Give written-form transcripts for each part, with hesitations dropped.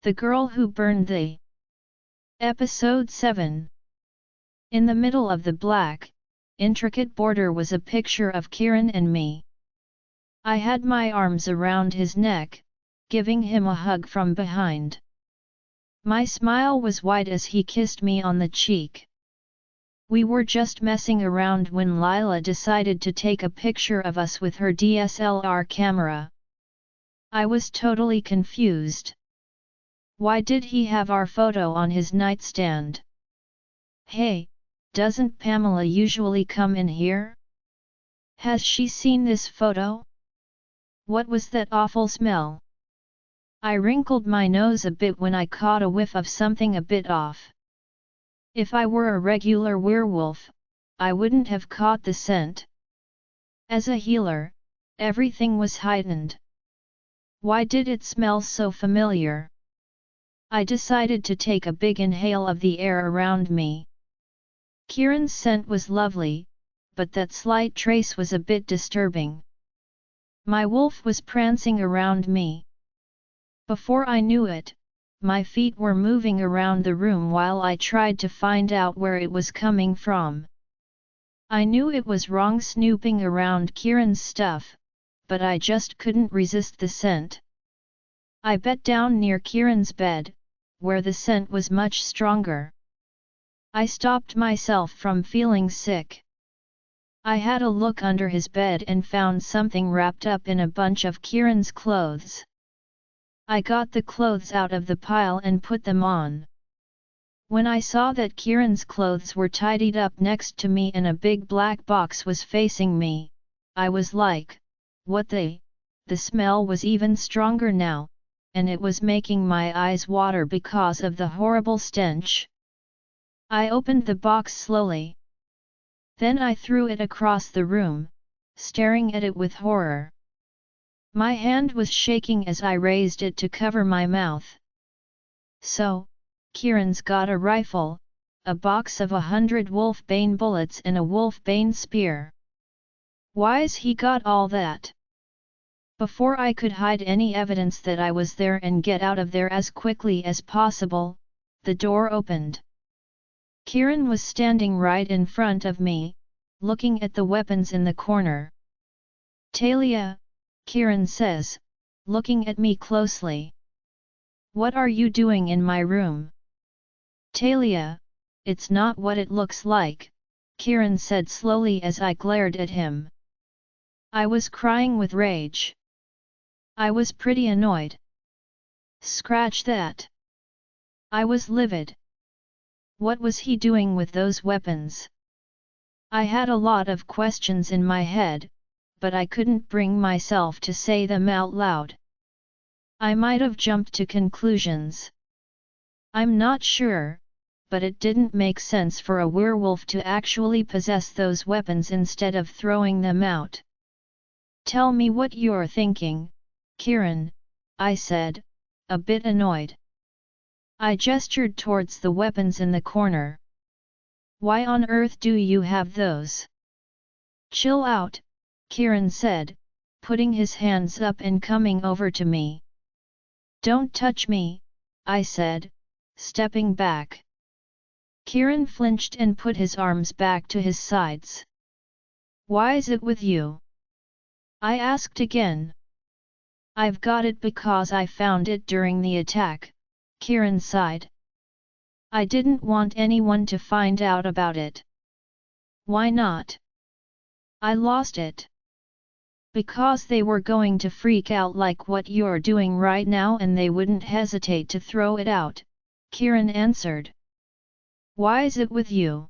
The Girl Who Burned Thee. Episode 7. In the middle of the black, intricate border was a picture of Kieran and me. I had my arms around his neck, giving him a hug from behind. My smile was wide as he kissed me on the cheek. We were just messing around when Lila decided to take a picture of us with her DSLR camera. I was totally confused. Why did he have our photo on his nightstand? Hey, doesn't Pamela usually come in here? Has she seen this photo? What was that awful smell? I wrinkled my nose a bit when I caught a whiff of something a bit off. If I were a regular werewolf, I wouldn't have caught the scent. As a healer, everything was heightened. Why did it smell so familiar? I decided to take a big inhale of the air around me. Kieran's scent was lovely, but that slight trace was a bit disturbing. My wolf was prancing around me. Before I knew it, my feet were moving around the room while I tried to find out where it was coming from. I knew it was wrong snooping around Kieran's stuff, but I just couldn't resist the scent. I bent down near Kieran's bed, where the scent was much stronger. I stopped myself from feeling sick. I had a look under his bed and found something wrapped up in a bunch of Kieran's clothes. I got the clothes out of the pile and put them on. When I saw that Kieran's clothes were tidied up next to me and a big black box was facing me, I was like, what the? The smell was even stronger now, and it was making my eyes water because of the horrible stench. I opened the box slowly. Then I threw it across the room, staring at it with horror. My hand was shaking as I raised it to cover my mouth. So, Kieran's got a rifle, a box of 100 wolfbane bullets and a wolfbane spear. Why's he got all that? Before I could hide any evidence that I was there and get out of there as quickly as possible, the door opened. Kieran was standing right in front of me, looking at the weapons in the corner. Talia, Kieran says, looking at me closely. What are you doing in my room? Talia, it's not what it looks like, Kieran said slowly as I glared at him. I was crying with rage. I was pretty annoyed. Scratch that. I was livid. What was he doing with those weapons? I had a lot of questions in my head, but I couldn't bring myself to say them out loud. I might have jumped to conclusions. I'm not sure, but it didn't make sense for a werewolf to actually possess those weapons instead of throwing them out. Tell me what you're thinking, Kieran, I said, a bit annoyed. I gestured towards the weapons in the corner. Why on earth do you have those? Chill out, Kieran said, putting his hands up and coming over to me. Don't touch me, I said, stepping back. Kieran flinched and put his arms back to his sides. Why is it with you? I asked again. I've got it because I found it during the attack, Kieran sighed. I didn't want anyone to find out about it. Why not? I lost it. Because they were going to freak out like what you're doing right now and they wouldn't hesitate to throw it out, Kieran answered. Why is it with you?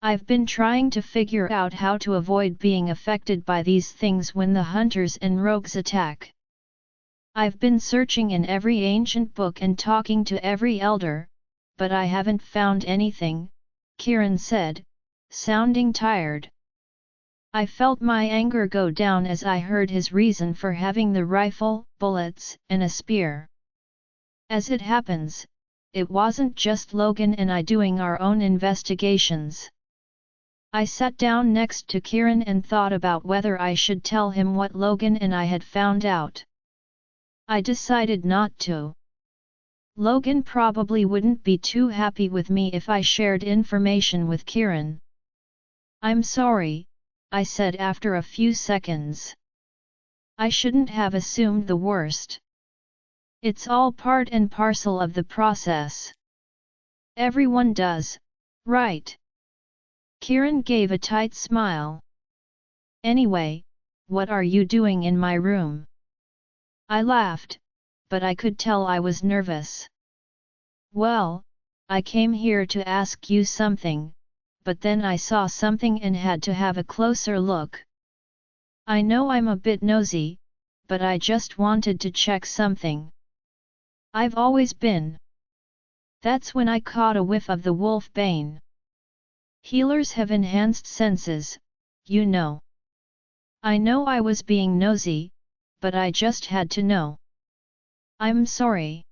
I've been trying to figure out how to avoid being affected by these things when the hunters and rogues attack. I've been searching in every ancient book and talking to every elder, but I haven't found anything, Kieran said, sounding tired. I felt my anger go down as I heard his reason for having the rifle, bullets, and a spear. As it happens, it wasn't just Logan and I doing our own investigations. I sat down next to Kieran and thought about whether I should tell him what Logan and I had found out. I decided not to. Logan probably wouldn't be too happy with me if I shared information with Kieran. I'm sorry, I said after a few seconds. I shouldn't have assumed the worst. It's all part and parcel of the process. Everyone does, right? Kieran gave a tight smile. Anyway, what are you doing in my room? I laughed, but I could tell I was nervous. Well, I came here to ask you something, but then I saw something and had to have a closer look. I know I'm a bit nosy, but I just wanted to check something. I've always been. That's when I caught a whiff of the wolf bane. Healers have enhanced senses, you know. I know I was being nosy, but I just had to know. I'm sorry.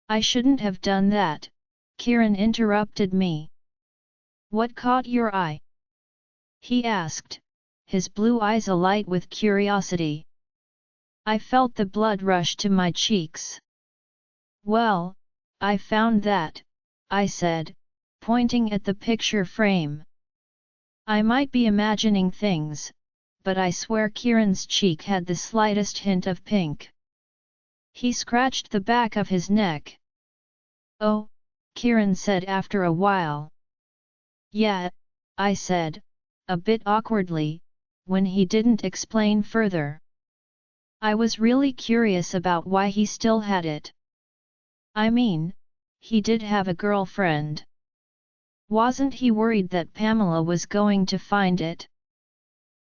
I shouldn't have done that, Kieran interrupted me. What caught your eye? He asked, his blue eyes alight with curiosity. I felt the blood rush to my cheeks. Well, I found that, I said, pointing at the picture frame. I might be imagining things, but I swear Kieran's cheek had the slightest hint of pink. He scratched the back of his neck. Oh, Kieran said after a while. Yeah, I said, a bit awkwardly, when he didn't explain further. I was really curious about why he still had it. I mean, he did have a girlfriend. Wasn't he worried that Pamela was going to find it?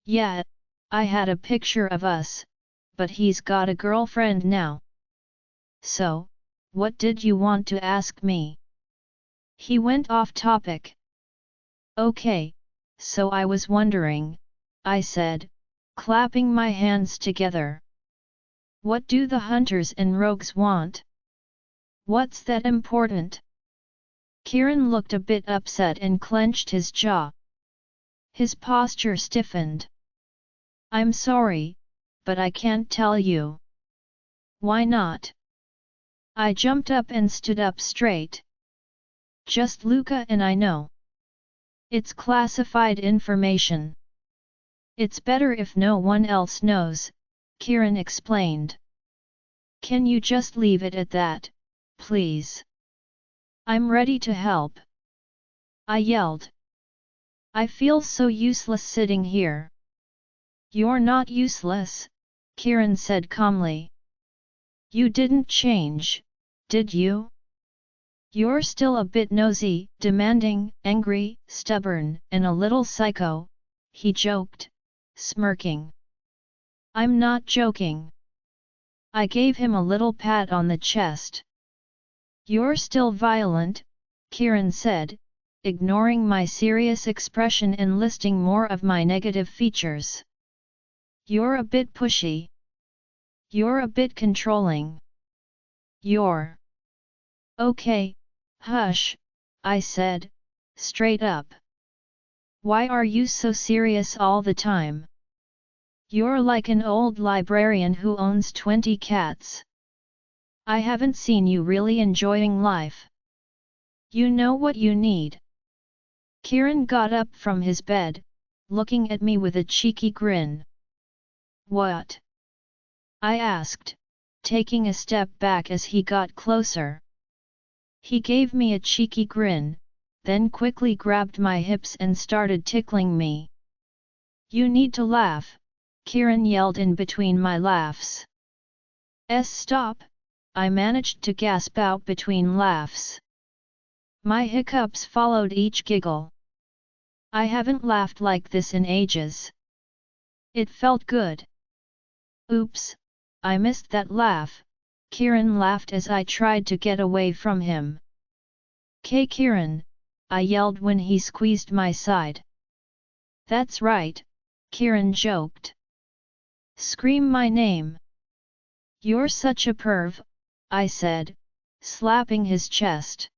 Yeah, I had a picture of us, but he's got a girlfriend now. So, what did you want to ask me? He went off topic. Okay, so I was wondering, I said, clapping my hands together. What do the hunters and rogues want? What's that important? Kieran looked a bit upset and clenched his jaw. His posture stiffened. I'm sorry, but I can't tell you. Why not? I jumped up and stood up straight. Just Luca and I know. It's classified information. It's better if no one else knows, Kieran explained. Can you just leave it at that, please? I'm ready to help. I yelled. I feel so useless sitting here. You're not useless, Kieran said calmly. You didn't change, did you? You're still a bit nosy, demanding, angry, stubborn, and a little psycho, he joked, smirking. I'm not joking. I gave him a little pat on the chest. You're still violent, Kieran said, ignoring my serious expression and listing more of my negative features. You're a bit pushy. You're a bit controlling. You're... Okay, hush, I said, straight up. Why are you so serious all the time? You're like an old librarian who owns 20 cats. I haven't seen you really enjoying life. You know what you need. Kieran got up from his bed, looking at me with a cheeky grin. What? I asked, taking a step back as he got closer. He gave me a cheeky grin, then quickly grabbed my hips and started tickling me. You need to laugh, Kieran yelled in between my laughs. Stop, I managed to gasp out between laughs. My hiccups followed each giggle. I haven't laughed like this in ages. It felt good. Oops, I missed that laugh, Kieran laughed as I tried to get away from him. Kieran, I yelled when he squeezed my side. That's right, Kieran joked. Scream my name. You're such a perv, I said, slapping his chest.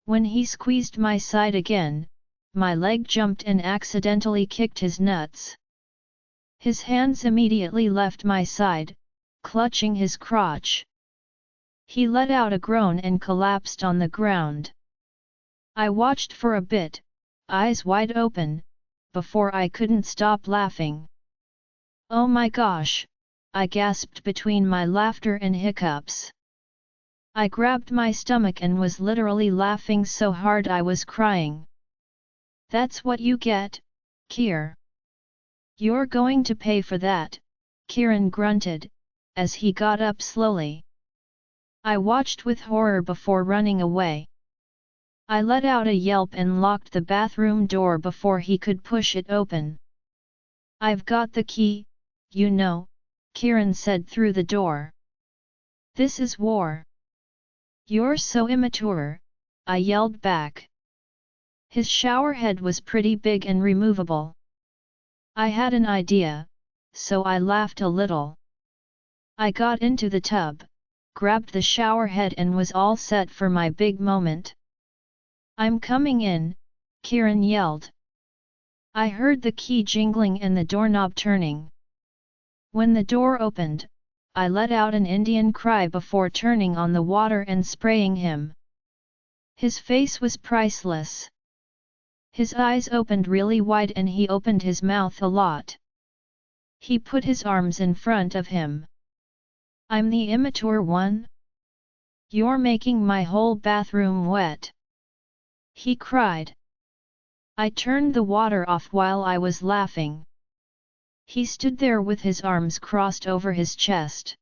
When he squeezed my side again, my leg jumped and accidentally kicked his nuts. His hands immediately left my side, clutching his crotch. He let out a groan and collapsed on the ground. I watched for a bit, eyes wide open, before I couldn't stop laughing. Oh my gosh, I gasped between my laughter and hiccups. I grabbed my stomach and was literally laughing so hard I was crying. That's what you get, Kier. You're going to pay for that, Kieran grunted, as he got up slowly. I watched with horror before running away. I let out a yelp and locked the bathroom door before he could push it open. I've got the key, you know, Kieran said through the door. This is war. You're so immature, I yelled back. His shower head was pretty big and removable. I had an idea, so I laughed a little. I got into the tub, grabbed the shower head and was all set for my big moment. I'm coming in, Kieran yelled. I heard the key jingling and the doorknob turning. When the door opened, I let out an Indian cry before turning on the water and spraying him. His face was priceless. His eyes opened really wide and he opened his mouth a lot. He put his arms in front of him. I'm the immature one? You're making my whole bathroom wet. He cried. I turned the water off while I was laughing. He stood there with his arms crossed over his chest.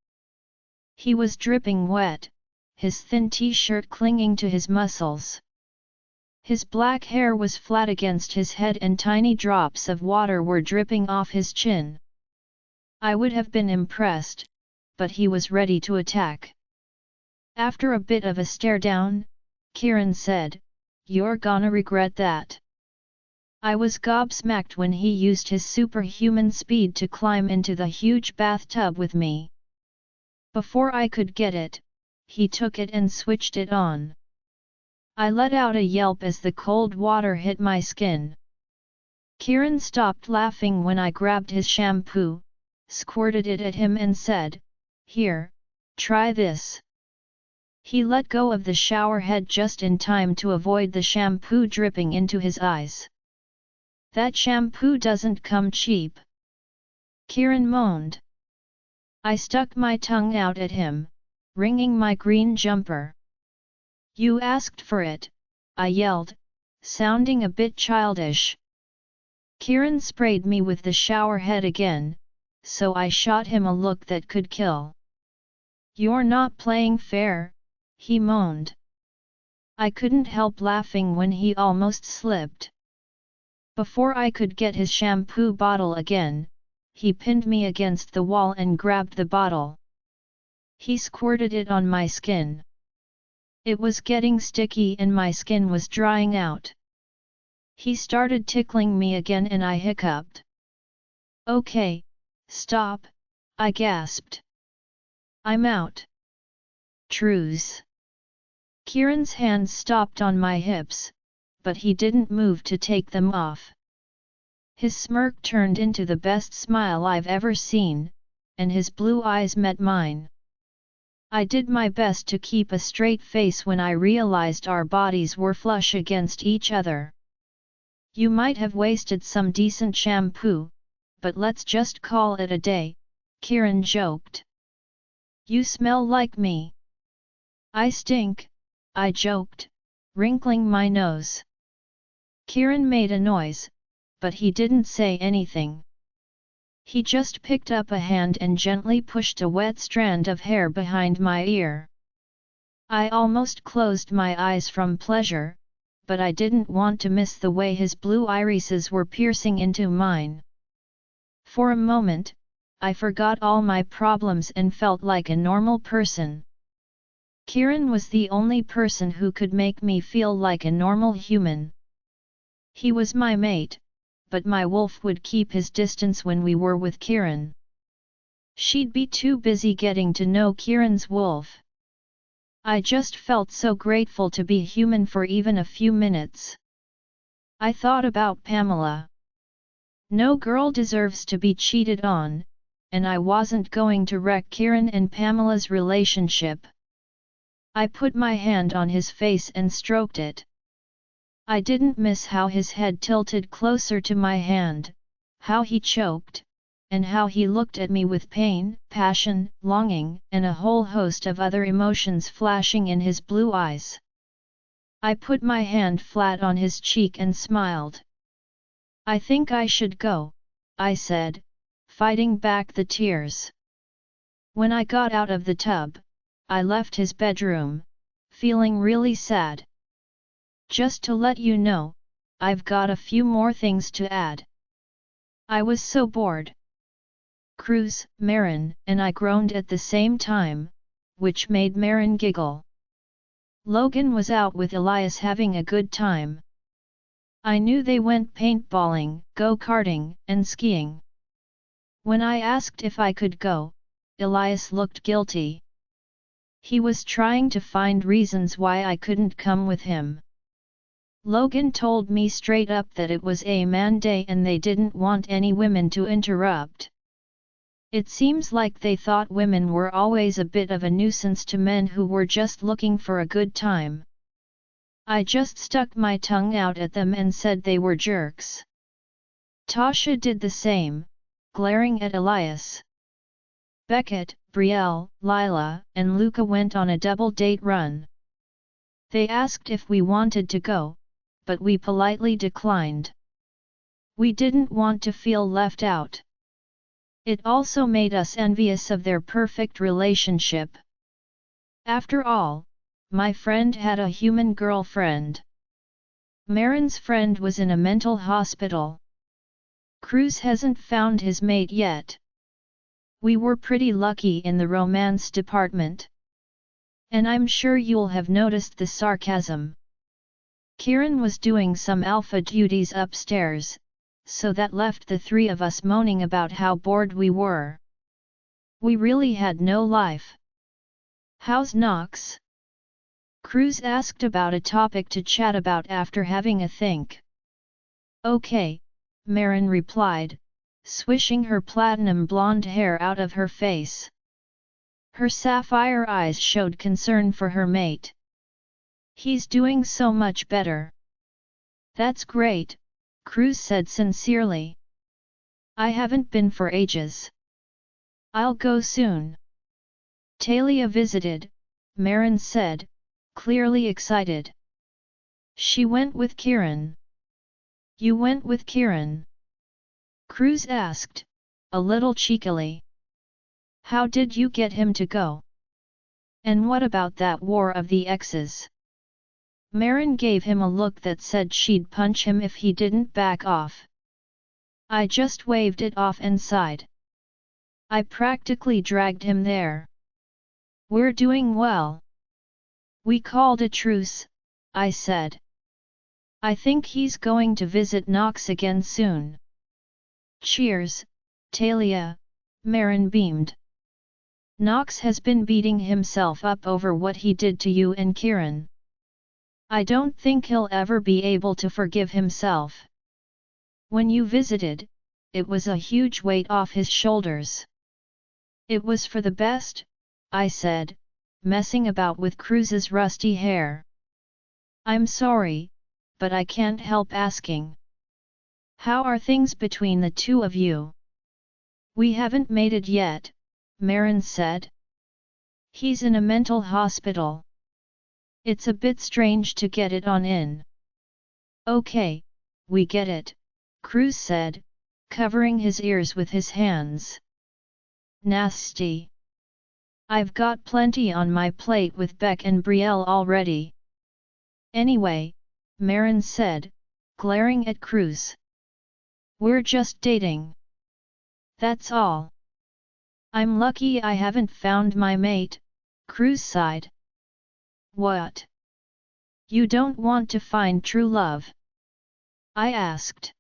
He was dripping wet, his thin t-shirt clinging to his muscles. His black hair was flat against his head and tiny drops of water were dripping off his chin. I would have been impressed, but he was ready to attack. After a bit of a stare down, Kieran said, "You're gonna regret that." I was gobsmacked when he used his superhuman speed to climb into the huge bathtub with me. Before I could get it, he took it and switched it on. I let out a yelp as the cold water hit my skin. Kieran stopped laughing when I grabbed his shampoo, squirted it at him and said, "Here, try this." He let go of the shower head just in time to avoid the shampoo dripping into his eyes. That shampoo doesn't come cheap. Kieran moaned. I stuck my tongue out at him, wringing my green jumper. You asked for it, I yelled, sounding a bit childish. Kieran sprayed me with the shower head again, so I shot him a look that could kill. You're not playing fair, he moaned. I couldn't help laughing when he almost slipped. Before I could get his shampoo bottle again, he pinned me against the wall and grabbed the bottle. He squirted it on my skin. It was getting sticky and my skin was drying out. He started tickling me again and I hiccuped. Okay, stop, I gasped. I'm out. Truce. Kieran's hands stopped on my hips, but he didn't move to take them off. His smirk turned into the best smile I've ever seen, and his blue eyes met mine. I did my best to keep a straight face when I realized our bodies were flush against each other. You might have wasted some decent shampoo, but let's just call it a day, Kieran joked. You smell like me. I stink, I joked, wrinkling my nose. Kieran made a noise, but he didn't say anything. He just picked up a hand and gently pushed a wet strand of hair behind my ear. I almost closed my eyes from pleasure, but I didn't want to miss the way his blue irises were piercing into mine. For a moment, I forgot all my problems and felt like a normal person. Kieran was the only person who could make me feel like a normal human. He was my mate, but my wolf would keep his distance when we were with Kieran. She'd be too busy getting to know Kieran's wolf. I just felt so grateful to be human for even a few minutes. I thought about Pamela. No girl deserves to be cheated on, and I wasn't going to wreck Kieran and Pamela's relationship. I put my hand on his face and stroked it. I didn't miss how his head tilted closer to my hand, how he choked, and how he looked at me with pain, passion, longing, and a whole host of other emotions flashing in his blue eyes. I put my hand flat on his cheek and smiled. I think I should go, I said, fighting back the tears. When I got out of the tub, I left his bedroom, feeling really sad. Just to let you know, I've got a few more things to add. I was so bored. Cruz, Marin, and I groaned at the same time, which made Marin giggle. Logan was out with Elias having a good time. I knew they went paintballing, go-karting, and skiing. When I asked if I could go, Elias looked guilty. He was trying to find reasons why I couldn't come with him. Logan told me straight up that it was a man day and they didn't want any women to interrupt. It seems like they thought women were always a bit of a nuisance to men who were just looking for a good time. I just stuck my tongue out at them and said they were jerks. Tasha did the same, glaring at Elias. Beckett, Brielle, Lila, and Luca went on a double date run. They asked if we wanted to go, but we politely declined. We didn't want to feel left out. It also made us envious of their perfect relationship. After all, my friend had a human girlfriend. Marin's friend was in a mental hospital. Cruz hasn't found his mate yet. We were pretty lucky in the romance department. And I'm sure you'll have noticed the sarcasm. Kieran was doing some alpha duties upstairs, so that left the three of us moaning about how bored we were. We really had no life. How's Knox? Cruz asked about a topic to chat about after having a think. Okay, Marin replied, swishing her platinum blonde hair out of her face. Her sapphire eyes showed concern for her mate. He's doing so much better. That's great, Cruz said sincerely. I haven't been for ages. I'll go soon. Talia visited, Marin said, clearly excited. She went with Kieran. You went with Kieran? Cruz asked, a little cheekily. How did you get him to go? And what about that war of the exes? Marin gave him a look that said she'd punch him if he didn't back off. I just waved it off and sighed. I practically dragged him there. We're doing well. We called a truce, I said. I think he's going to visit Knox again soon. Cheers, Talia, Marin beamed. Knox has been beating himself up over what he did to you and Kieran. I don't think he'll ever be able to forgive himself. When you visited, it was a huge weight off his shoulders. It was for the best, I said, messing about with Cruz's rusty hair. I'm sorry, but I can't help asking. How are things between the two of you? We haven't made it yet, Marin said. He's in a mental hospital. It's a bit strange to get it on in. Okay, we get it, Cruz said, covering his ears with his hands. Nasty. I've got plenty on my plate with Beck and Brielle already. Anyway, Marin said, glaring at Cruz. We're just dating. That's all. I'm lucky I haven't found my mate, Cruz sighed. What? You don't want to find true love? I asked.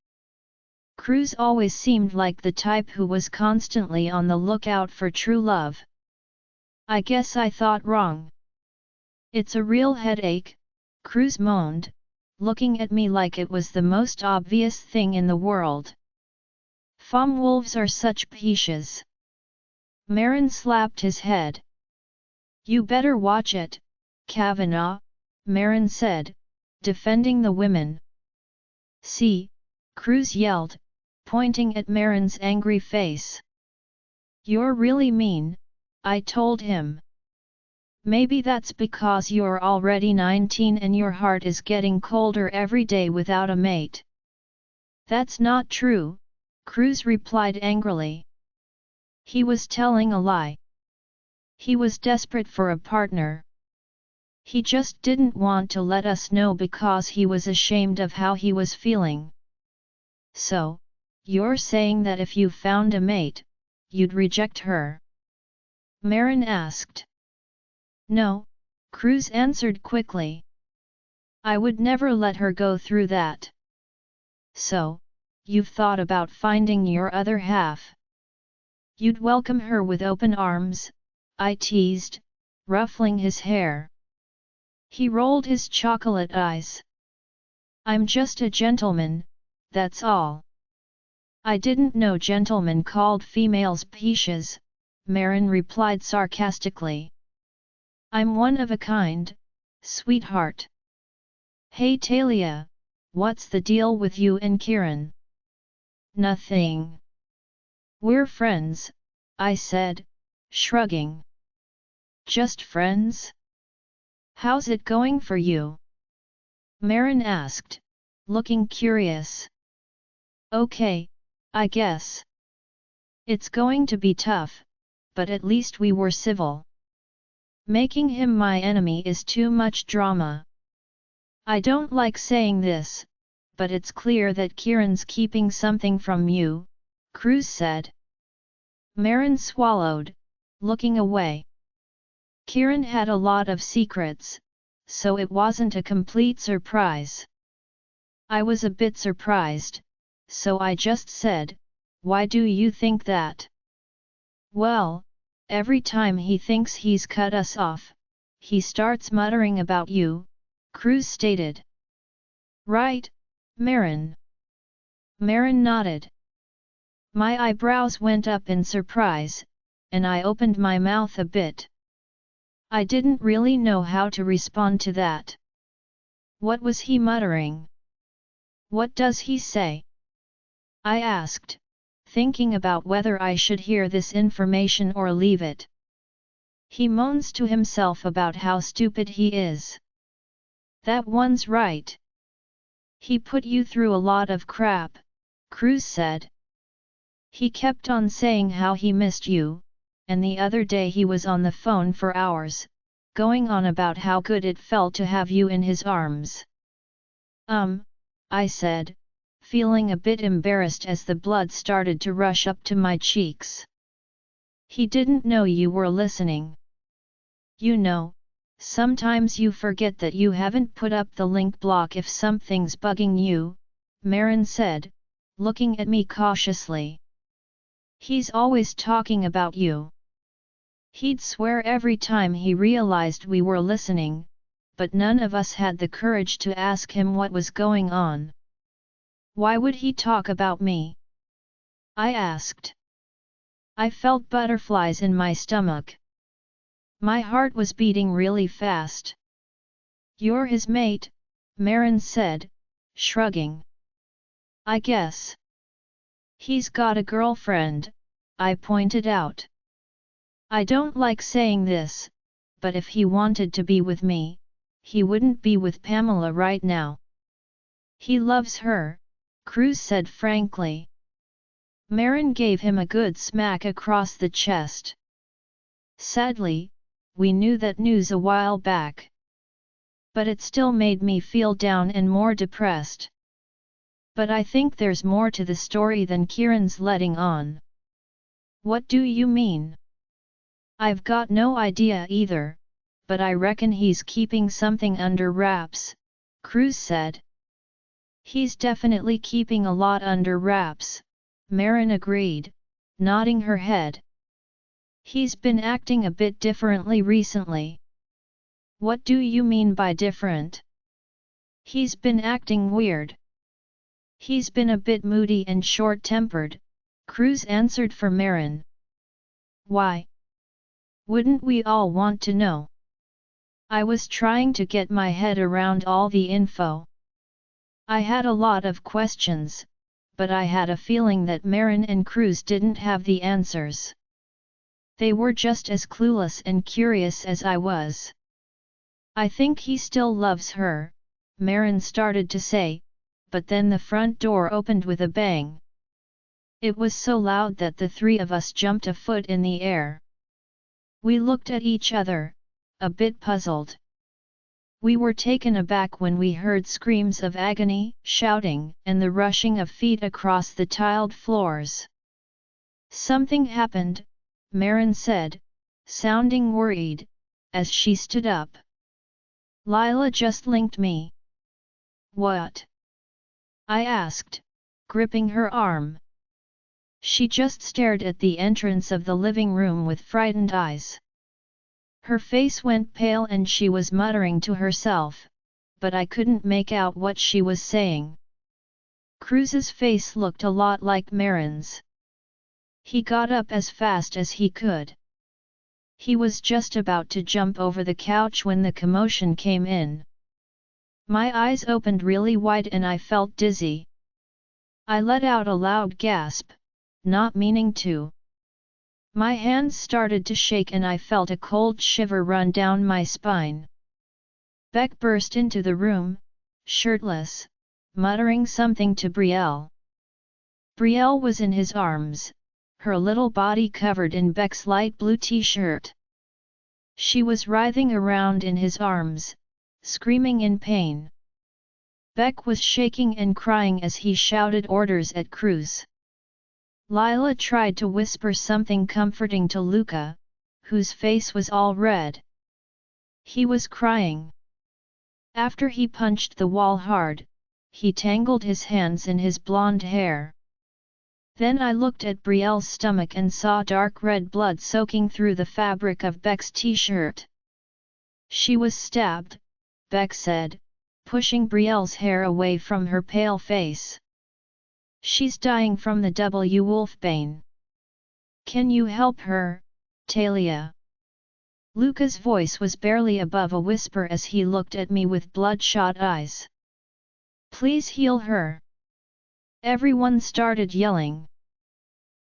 Cruz always seemed like the type who was constantly on the lookout for true love. I guess I thought wrong. It's a real headache, Cruz moaned, looking at me like it was the most obvious thing in the world. Femme wolves are such peaches. Marin slapped his head. You better watch it, Kavanaugh, Marin said, defending the women. See, Cruz yelled, pointing at Marin's angry face. You're really mean, I told him. Maybe that's because you're already 19 and your heart is getting colder every day without a mate. That's not true, Cruz replied angrily. He was telling a lie. He was desperate for a partner. He just didn't want to let us know because he was ashamed of how he was feeling. So, you're saying that if you found a mate, you'd reject her? Marin asked. No, Cruz answered quickly. I would never let her go through that. So, you've thought about finding your other half? You'd welcome her with open arms, I teased, ruffling his hair. He rolled his chocolate eyes. I'm just a gentleman, that's all. I didn't know gentlemen called females peaches, Marin replied sarcastically. I'm one of a kind, sweetheart. Hey Talia, what's the deal with you and Kieran? Nothing. We're friends, I said, shrugging. Just friends? How's it going for you? Marin asked, looking curious. Okay, I guess. It's going to be tough, but at least we were civil. Making him my enemy is too much drama. I don't like saying this, but it's clear that Kieran's keeping something from you, Cruz said. Marin swallowed, looking away. Kieran had a lot of secrets, so it wasn't a complete surprise. I was a bit surprised, so I just said, why do you think that? Well, every time he thinks he's cut us off, he starts muttering about you, Cruz stated. Right, Marin? Marin nodded. My eyebrows went up in surprise, and I opened my mouth a bit. I didn't really know how to respond to that. What was he muttering? What does he say? I asked, thinking about whether I should hear this information or leave it. He moans to himself about how stupid he is. That one's right. He put you through a lot of crap, Cruz said. He kept on saying how he missed you, and the other day he was on the phone for hours, going on about how good it felt to have you in his arms. I said, feeling a bit embarrassed as the blood started to rush up to my cheeks. He didn't know you were listening. You know, sometimes you forget that you haven't put up the link block if something's bugging you, Marin said, looking at me cautiously. He's always talking about you. He'd swear every time he realized we were listening, but none of us had the courage to ask him what was going on. Why would he talk about me? I asked. I felt butterflies in my stomach. My heart was beating really fast. You're his mate, Marin said, shrugging. I guess. He's got a girlfriend, I pointed out. I don't like saying this, but if he wanted to be with me, he wouldn't be with Pamela right now. He loves her, Cruz said frankly. Marin gave him a good smack across the chest. Sadly, we knew that news a while back. But it still made me feel down and more depressed. But I think there's more to the story than Kieran's letting on. What do you mean? I've got no idea either, but I reckon he's keeping something under wraps, Cruz said. He's definitely keeping a lot under wraps, Marin agreed, nodding her head. He's been acting a bit differently recently. What do you mean by different? He's been acting weird. He's been a bit moody and short-tempered, Cruz answered for Marin. Why? Wouldn't we all want to know? I was trying to get my head around all the info. I had a lot of questions, but I had a feeling that Marin and Cruz didn't have the answers. They were just as clueless and curious as I was. I think he still loves her, Marin started to say, but then the front door opened with a bang. It was so loud that the three of us jumped a foot in the air. We looked at each other, a bit puzzled. We were taken aback when we heard screams of agony, shouting, and the rushing of feet across the tiled floors. Something happened, Marin said, sounding worried, as she stood up. Lila just linked me. What? I asked, gripping her arm. She just stared at the entrance of the living room with frightened eyes. Her face went pale and she was muttering to herself, but I couldn't make out what she was saying. Cruz's face looked a lot like Marin's. He got up as fast as he could. He was just about to jump over the couch when the commotion came in. My eyes opened really wide and I felt dizzy. I let out a loud gasp, not meaning to. My hands started to shake and I felt a cold shiver run down my spine. Beck burst into the room, shirtless, muttering something to Brielle. Brielle was in his arms, her little body covered in Beck's light blue t-shirt. She was writhing around in his arms, screaming in pain. Beck was shaking and crying as he shouted orders at Cruz. Lila tried to whisper something comforting to Luca, whose face was all red. He was crying. After he punched the wall hard, he tangled his hands in his blonde hair. Then I looked at Brielle's stomach and saw dark red blood soaking through the fabric of Beck's t-shirt. She was stabbed, Beck said, pushing Brielle's hair away from her pale face. She's dying from the wolfbane. Can you help her, Talia? Luca's voice was barely above a whisper as he looked at me with bloodshot eyes. Please heal her. Everyone started yelling.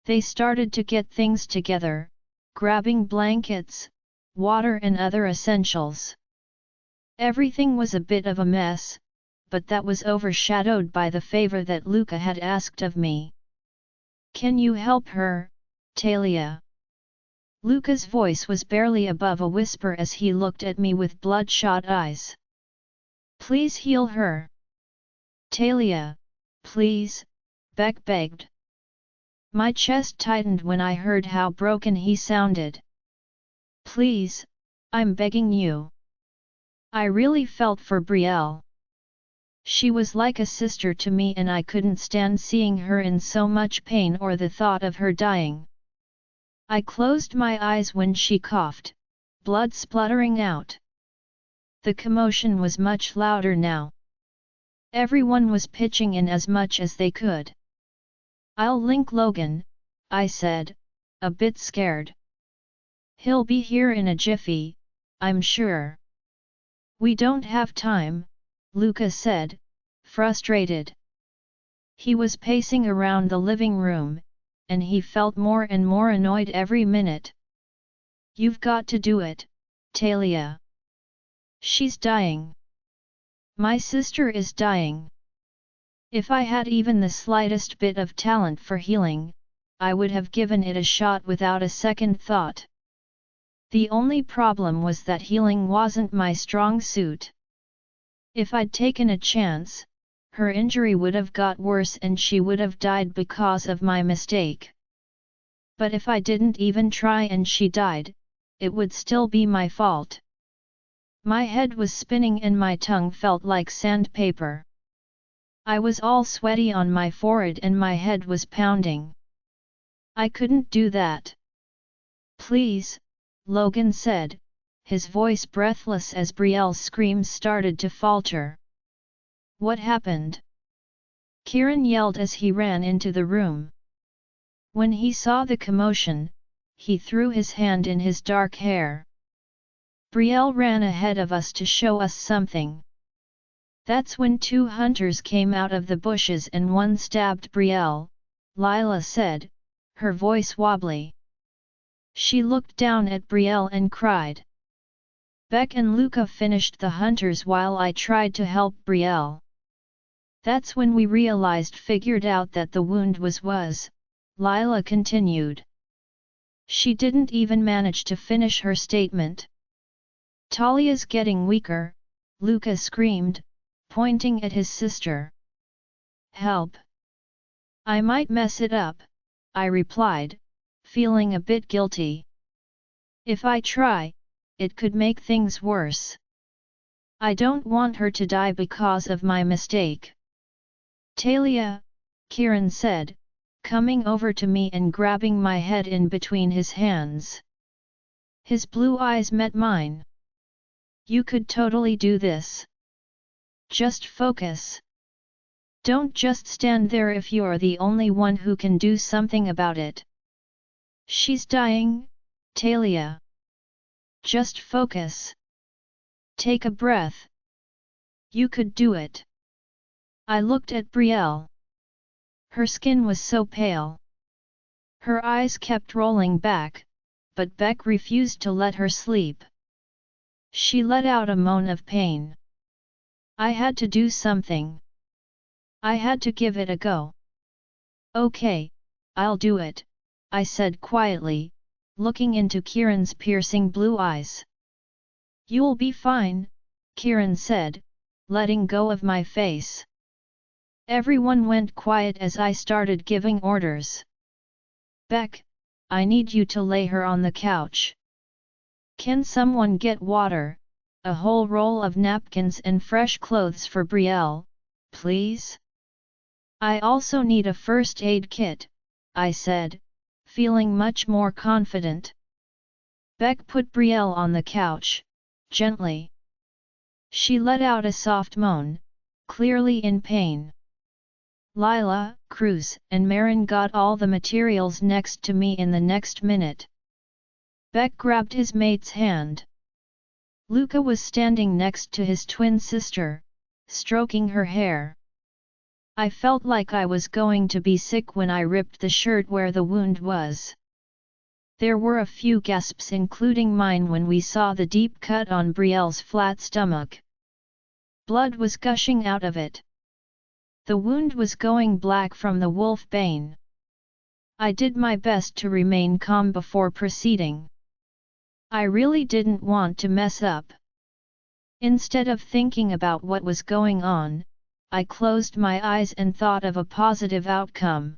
They started to get things together, grabbing blankets, water and other essentials. Everything was a bit of a mess, but that was overshadowed by the favor that Luca had asked of me. Can you help her, Talia? Luca's voice was barely above a whisper as he looked at me with bloodshot eyes. Please heal her. Talia, please, Beck begged. My chest tightened when I heard how broken he sounded. Please, I'm begging you. I really felt for Brielle. She was like a sister to me and I couldn't stand seeing her in so much pain or the thought of her dying. I closed my eyes when she coughed, blood spluttering out. The commotion was much louder now. Everyone was pitching in as much as they could. I'll link Logan, I said, a bit scared. He'll be here in a jiffy, I'm sure. We don't have time, Luca said, frustrated. He was pacing around the living room, and he felt more and more annoyed every minute. You've got to do it, Talia. She's dying. My sister is dying. If I had even the slightest bit of talent for healing, I would have given it a shot without a second thought. The only problem was that healing wasn't my strong suit. If I'd taken a chance, her injury would have got worse and she would have died because of my mistake. But if I didn't even try and she died, it would still be my fault. My head was spinning and my tongue felt like sandpaper. I was all sweaty on my forehead and my head was pounding. I couldn't do that. Please, Logan said, his voice breathless as Brielle's screams started to falter. What happened? Kieran yelled as he ran into the room. When he saw the commotion, he threw his hand in his dark hair. Brielle ran ahead of us to show us something. That's when 2 hunters came out of the bushes and one stabbed Brielle, Lila said, her voice wobbly. She looked down at Brielle and cried. Beck and Luca finished the hunters while I tried to help Brielle. That's when we figured out that the wound was, Lila continued. She didn't even manage to finish her statement. Talia's getting weaker, Luca screamed, pointing at his sister. Help! I might mess it up, I replied, feeling a bit guilty. If I try, it could make things worse. I don't want her to die because of my mistake. Talia, Kieran said, coming over to me and grabbing my head in between his hands. His blue eyes met mine. You could totally do this. Just focus. Don't just stand there if you're the only one who can do something about it. She's dying, Talia. Just focus. Take a breath. You could do it. I looked at Brielle. Her skin was so pale. Her eyes kept rolling back, but Beck refused to let her sleep. She let out a moan of pain. I had to do something. I had to give it a go. Okay, I'll do it, I said quietly, looking into Kieran's piercing blue eyes. You'll be fine, Kieran said, letting go of my face. Everyone went quiet as I started giving orders. Beck, I need you to lay her on the couch. Can someone get water, a whole roll of napkins and fresh clothes for Brielle, please? I also need a first aid kit, I said, feeling much more confident. Beck put Brielle on the couch, gently. She let out a soft moan, clearly in pain. Lila, Cruz, and Marin got all the materials next to me in the next minute. Beck grabbed his mate's hand. Luca was standing next to his twin sister, stroking her hair. I felt like I was going to be sick when I ripped the shirt where the wound was. There were a few gasps, including mine, when we saw the deep cut on Brielle's flat stomach. Blood was gushing out of it. The wound was going black from the wolf bane. I did my best to remain calm before proceeding. I really didn't want to mess up. Instead of thinking about what was going on, I closed my eyes and thought of a positive outcome.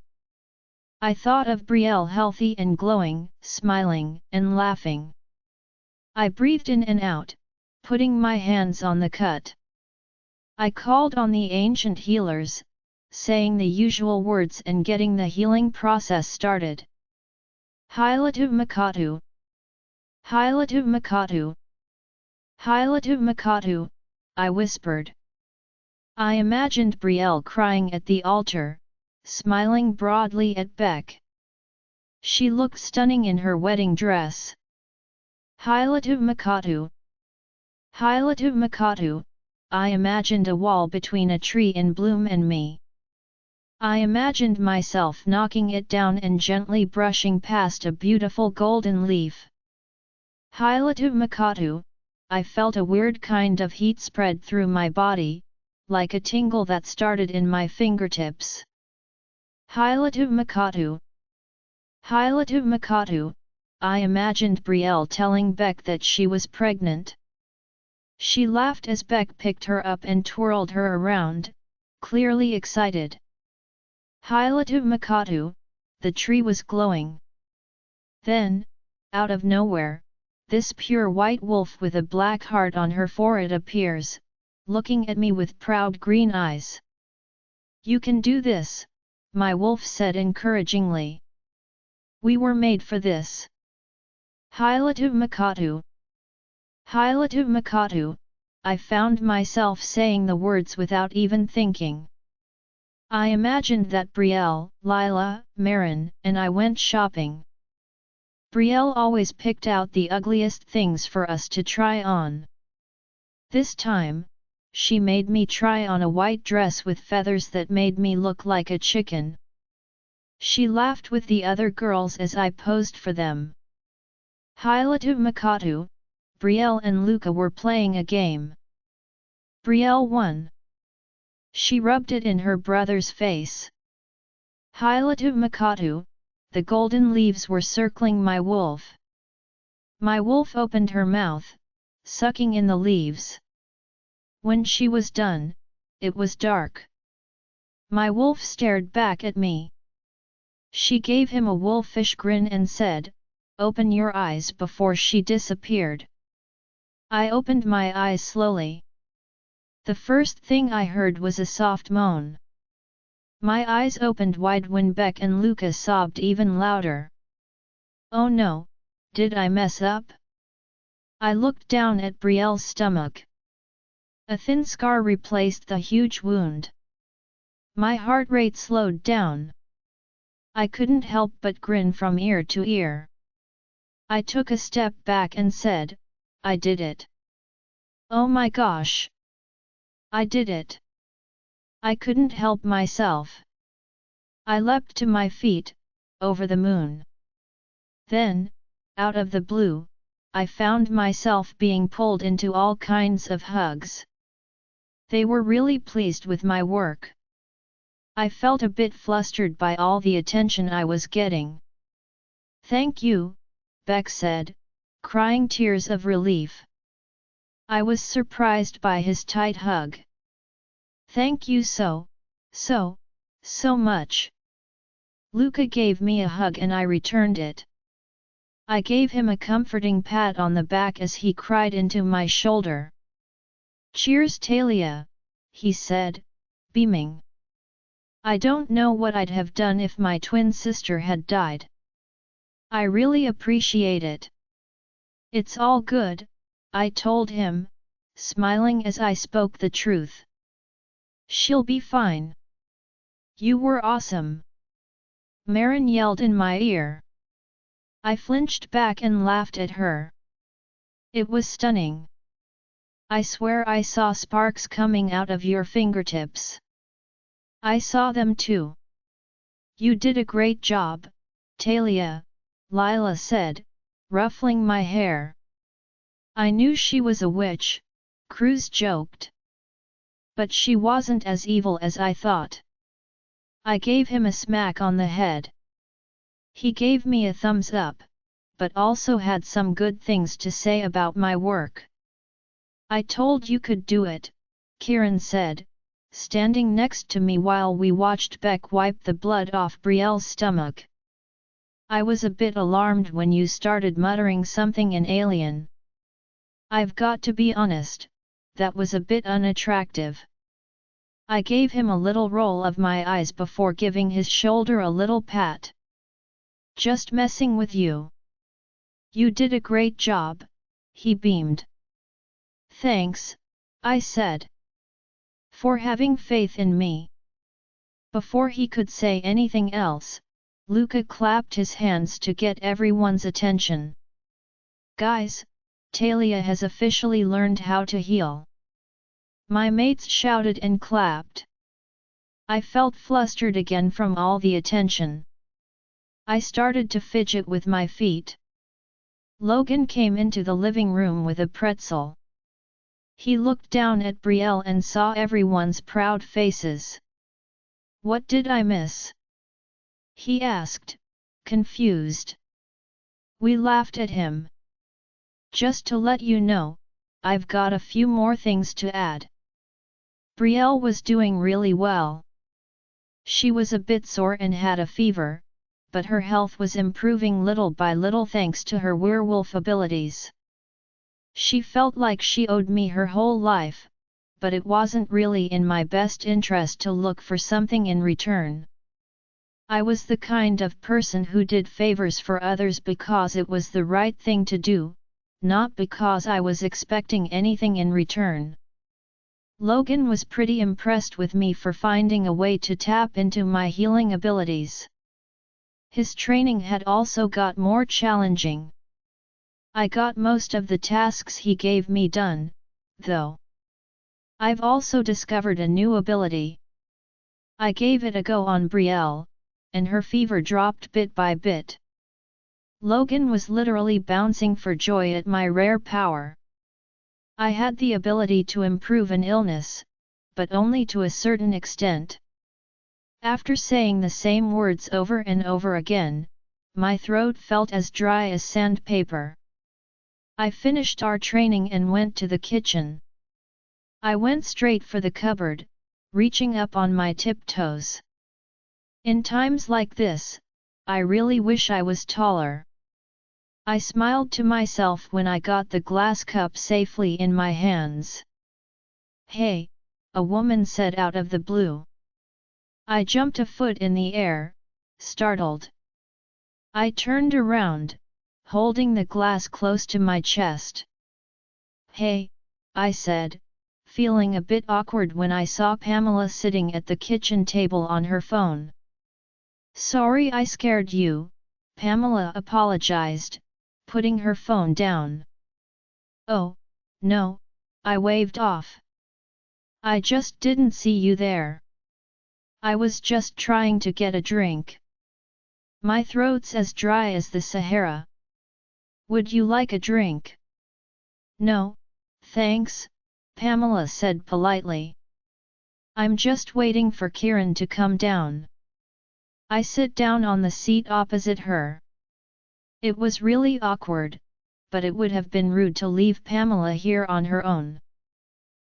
I thought of Brielle healthy and glowing, smiling and laughing. I breathed in and out, putting my hands on the cut. I called on the ancient healers, saying the usual words and getting the healing process started. Heightened Makatu. Heightened Makatu. Heightened Makatu, I whispered. I imagined Brielle crying at the altar, smiling broadly at Beck. She looked stunning in her wedding dress. Heightened Makatu. Heightened Makatu, I imagined a wall between a tree in bloom and me. I imagined myself knocking it down and gently brushing past a beautiful golden leaf. Heightened Makatu, I felt a weird kind of heat spread through my body, like a tingle that started in my fingertips. Heightened Makatu. Heightened Makatu, I imagined Brielle telling Beck that she was pregnant. She laughed as Beck picked her up and twirled her around, clearly excited. Heightened Makatu, the tree was glowing. Then, out of nowhere, this pure white wolf with a black heart on her forehead appears, looking at me with proud green eyes. You can do this, my wolf said encouragingly. We were made for this. Heightened Makatu. Heightened Makatu, I found myself saying the words without even thinking. I imagined that Brielle, Lila, Marin, and I went shopping. Brielle always picked out the ugliest things for us to try on. This time, she made me try on a white dress with feathers that made me look like a chicken. She laughed with the other girls as I posed for them. Hilatu Makatu, Brielle and Luca were playing a game. Brielle won. She rubbed it in her brother's face. Hilatu Makatu, the golden leaves were circling my wolf. My wolf opened her mouth, sucking in the leaves. When she was done, it was dark. My wolf stared back at me. She gave him a wolfish grin and said, "Open your eyes," before she disappeared. I opened my eyes slowly. The first thing I heard was a soft moan. My eyes opened wide when Beck and Luca sobbed even louder. Oh no, did I mess up? I looked down at Brielle's stomach. A thin scar replaced the huge wound. My heart rate slowed down. I couldn't help but grin from ear to ear. I took a step back and said, "I did it. Oh my gosh! I did it. I couldn't help myself." I leapt to my feet, over the moon. Then, out of the blue, I found myself being pulled into all kinds of hugs. They were really pleased with my work. I felt a bit flustered by all the attention I was getting. "Thank you," Beck said, crying tears of relief. I was surprised by his tight hug. "Thank you so much." Luca gave me a hug and I returned it. I gave him a comforting pat on the back as he cried into my shoulder. "Cheers, Talia," he said, beaming. I don't know what I'd have done if my twin sister had died. I really appreciate it. "It's all good," I told him, smiling as I spoke the truth. "She'll be fine." "You were awesome!" Marin yelled in my ear. I flinched back and laughed at her. "It was stunning. I swear I saw sparks coming out of your fingertips." "I saw them too." "You did a great job, Talia," Lila said, ruffling my hair. "I knew she was a witch," Cruz joked. "But she wasn't as evil as I thought." I gave him a smack on the head. He gave me a thumbs up, but also had some good things to say about my work. "I told you could do it," Kieran said, standing next to me while we watched Beck wipe the blood off Brielle's stomach. "I was a bit alarmed when you started muttering something in alien. I've got to be honest, that was a bit unattractive." I gave him a little roll of my eyes before giving his shoulder a little pat. "Just messing with you." "You did a great job," he beamed. "Thanks," I said. "For having faith in me." Before he could say anything else, Luca clapped his hands to get everyone's attention. "Guys, Talia has officially learned how to heal." My mates shouted and clapped. I felt flustered again from all the attention. I started to fidget with my feet. Logan came into the living room with a pretzel. He looked down at Brielle and saw everyone's proud faces. "What did I miss?" he asked, confused. We laughed at him. "Just to let you know, I've got a few more things to add." Brielle was doing really well. She was a bit sore and had a fever, but her health was improving little by little thanks to her werewolf abilities. She felt like she owed me her whole life, but it wasn't really in my best interest to look for something in return. I was the kind of person who did favors for others because it was the right thing to do, not because I was expecting anything in return. Logan was pretty impressed with me for finding a way to tap into my healing abilities. His training had also got more challenging. I got most of the tasks he gave me done, though. I've also discovered a new ability. I gave it a go on Brielle, and her fever dropped bit by bit. Logan was literally bouncing for joy at my rare power. I had the ability to improve an illness, but only to a certain extent. After saying the same words over and over again, my throat felt as dry as sandpaper. I finished our training and went to the kitchen. I went straight for the cupboard, reaching up on my tiptoes. In times like this, I really wish I was taller. I smiled to myself when I got the glass cup safely in my hands. "Hey," a woman said out of the blue. I jumped a foot in the air, startled. I turned around, holding the glass close to my chest. "Hey," I said, feeling a bit awkward when I saw Pamela sitting at the kitchen table on her phone. "Sorry I scared you," Pamela apologized, putting her phone down. "Oh, no," I waved off. "I just didn't see you there. I was just trying to get a drink. My throat's as dry as the Sahara. Would you like a drink?" "No, thanks," Pamela said politely. "I'm just waiting for Kieran to come down." I sit down on the seat opposite her. It was really awkward, but it would have been rude to leave Pamela here on her own.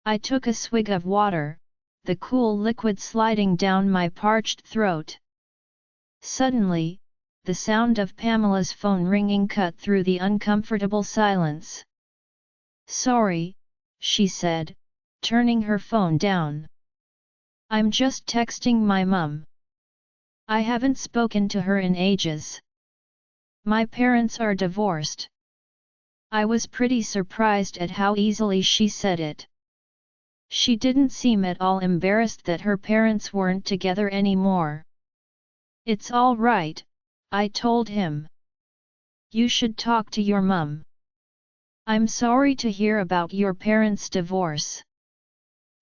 I took a swig of water, the cool liquid sliding down my parched throat. Suddenly, the sound of Pamela's phone ringing cut through the uncomfortable silence. "Sorry," she said, turning her phone down. "I'm just texting my mum. I haven't spoken to her in ages. My parents are divorced." I was pretty surprised at how easily she said it. She didn't seem at all embarrassed that her parents weren't together anymore. "It's all right," I told him. "You should talk to your mum." "I'm sorry to hear about your parents' divorce."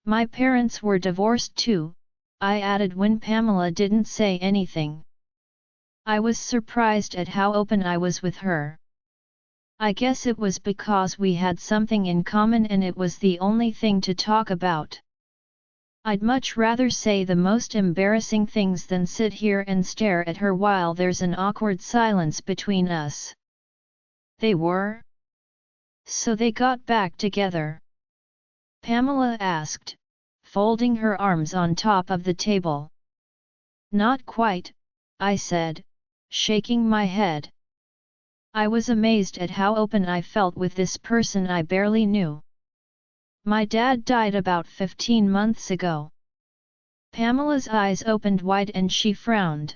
"My parents were divorced too," I added when Pamela didn't say anything. I was surprised at how open I was with her. I guess it was because we had something in common and it was the only thing to talk about. I'd much rather say the most embarrassing things than sit here and stare at her while there's an awkward silence between us. "They were? So they got back together?" Pamela asked, folding her arms on top of the table. "Not quite," I said, shaking my head. I was amazed at how open I felt with this person I barely knew. "My dad died about 15 months ago." Pamela's eyes opened wide and she frowned.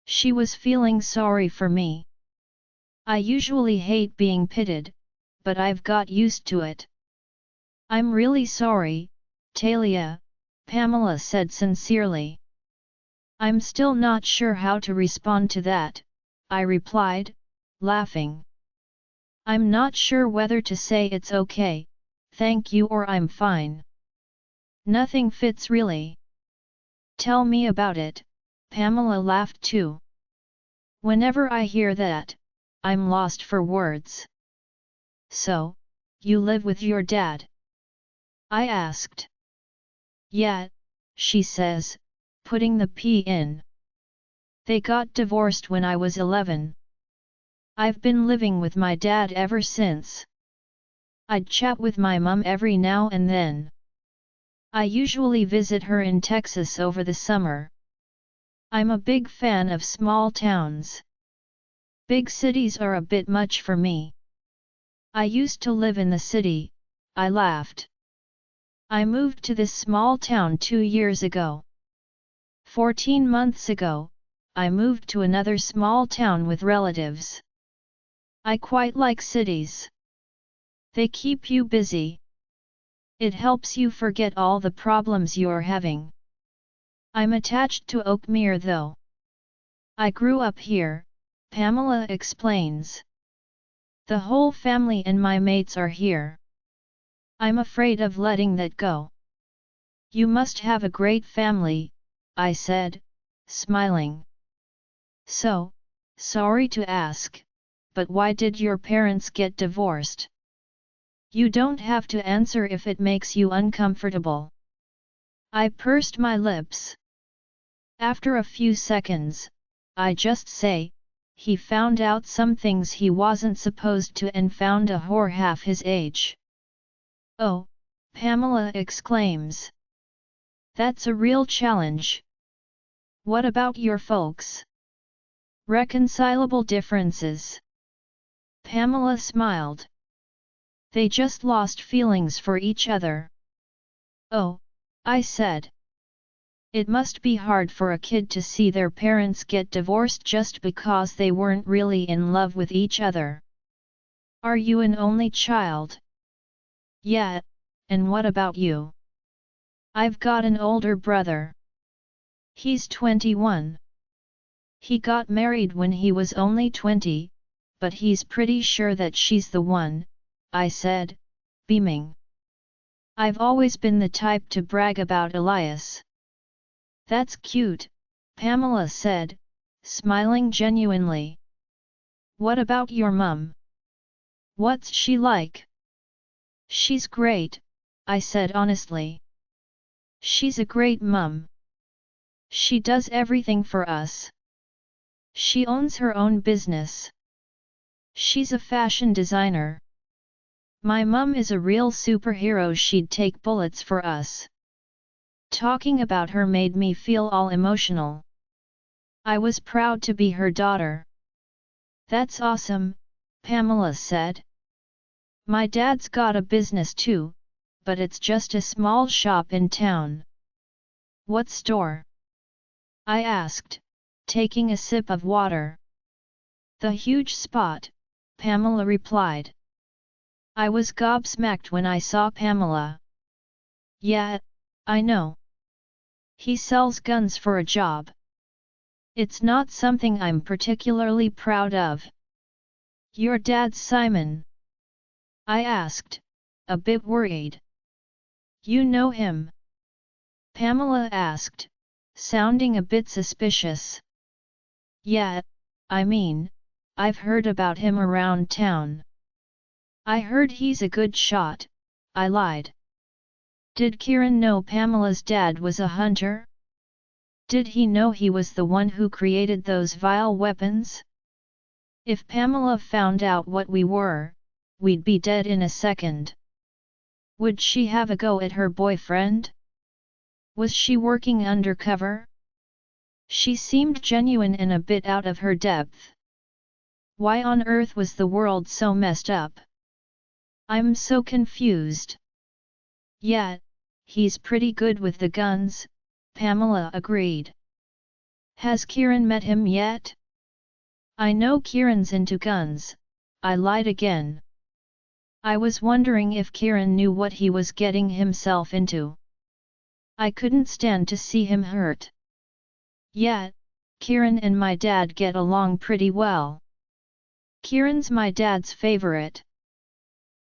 She was feeling sorry for me. I usually hate being pitied, but I've got used to it. "I'm really sorry, Talia," Pamela said sincerely. "I'm still not sure how to respond to that," I replied, laughing. "I'm not sure whether to say it's okay, thank you, or I'm fine. Nothing fits really." "Tell me about it," Pamela laughed too. "Whenever I hear that, I'm lost for words." "So, you live with your dad?" I asked. "Yeah," she says, putting the P in. "They got divorced when I was 11. I've been living with my dad ever since. I'd chat with my mum every now and then. I usually visit her in Texas over the summer. I'm a big fan of small towns. Big cities are a bit much for me. I used to live in the city," I laughed. "I moved to this small town 2 years ago. 14 months ago, I moved to another small town with relatives. I quite like cities. They keep you busy. It helps you forget all the problems you're having. I'm attached to Oakmere though." I grew up here, Pamela explains. The whole family and my mates are here. I'm afraid of letting that go. You must have a great family, I said, smiling. So, sorry to ask, but why did your parents get divorced? You don't have to answer if it makes you uncomfortable. I pursed my lips. After a few seconds, I just say, he found out some things he wasn't supposed to and found a whore half his age. Oh, Pamela exclaims. That's a real challenge. What about your folks? Reconcilable differences. Pamela smiled. They just lost feelings for each other. Oh, I said. It must be hard for a kid to see their parents get divorced just because they weren't really in love with each other. Are you an only child? Yeah, and what about you? I've got an older brother. He's 21. He got married when he was only 20, but he's pretty sure that she's the one, I said, beaming. I've always been the type to brag about Elias. That's cute, Pamela said, smiling genuinely. What about your mum? What's she like? She's great, I said honestly. She's a great mum. She does everything for us. She owns her own business. She's a fashion designer. My mum is a real superhero, she'd take bullets for us. Talking about her made me feel all emotional. I was proud to be her daughter. That's awesome, Pamela said. My dad's got a business too, but it's just a small shop in town. What store? I asked, taking a sip of water. The Huge Spot, Pamela replied. I was gobsmacked when I saw Pamela. Yeah, I know. He sells guns for a job. It's not something I'm particularly proud of. Your dad's Simon? I asked, a bit worried. You know him? Pamela asked, sounding a bit suspicious. Yeah, I mean, I've heard about him around town. I heard he's a good shot, I lied. Did Kieran know Pamela's dad was a hunter? Did he know he was the one who created those vile weapons? If Pamela found out what we were, we'd be dead in a second. Would she have a go at her boyfriend? Was she working undercover? She seemed genuine and a bit out of her depth. Why on earth was the world so messed up? I'm so confused. Yeah, he's pretty good with the guns, Pamela agreed. Has Kieran met him yet? I know Kieran's into guns, I lied again. I was wondering if Kieran knew what he was getting himself into. I couldn't stand to see him hurt. Yeah, Kieran and my dad get along pretty well. Kieran's my dad's favorite.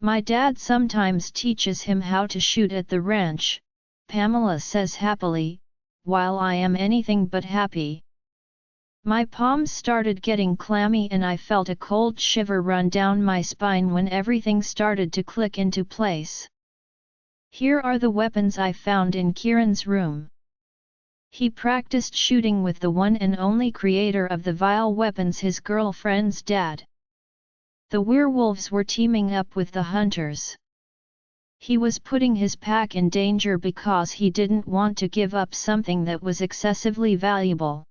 My dad sometimes teaches him how to shoot at the ranch, Pamela says happily, while I am anything but happy. My palms started getting clammy and I felt a cold shiver run down my spine when everything started to click into place. Here are the weapons I found in Kieran's room. He practiced shooting with the one and only creator of the vile weapons, his girlfriend's dad. The werewolves were teaming up with the hunters. He was putting his pack in danger because he didn't want to give up something that was excessively valuable.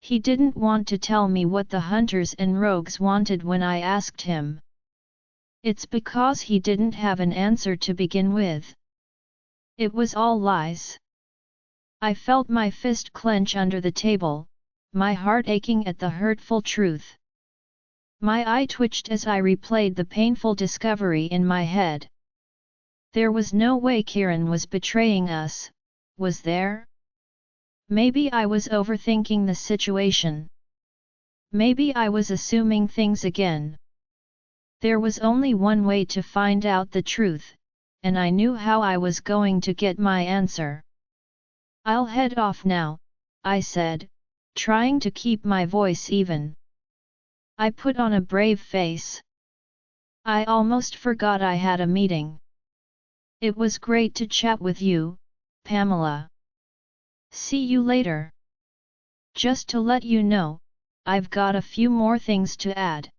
He didn't want to tell me what the hunters and rogues wanted when I asked him. It's because he didn't have an answer to begin with. It was all lies. I felt my fist clench under the table, my heart aching at the hurtful truth. My eye twitched as I replayed the painful discovery in my head. There was no way Kieran was betraying us, was there? Maybe I was overthinking the situation. maybe I was assuming things again. There was only one way to find out the truth, and I knew how I was going to get my answer. I'll head off now, I said, trying to keep my voice even. I put on a brave face. I almost forgot I had a meeting. It was great to chat with you, Pamela. See you later. Just to let you know, I've got a few more things to add.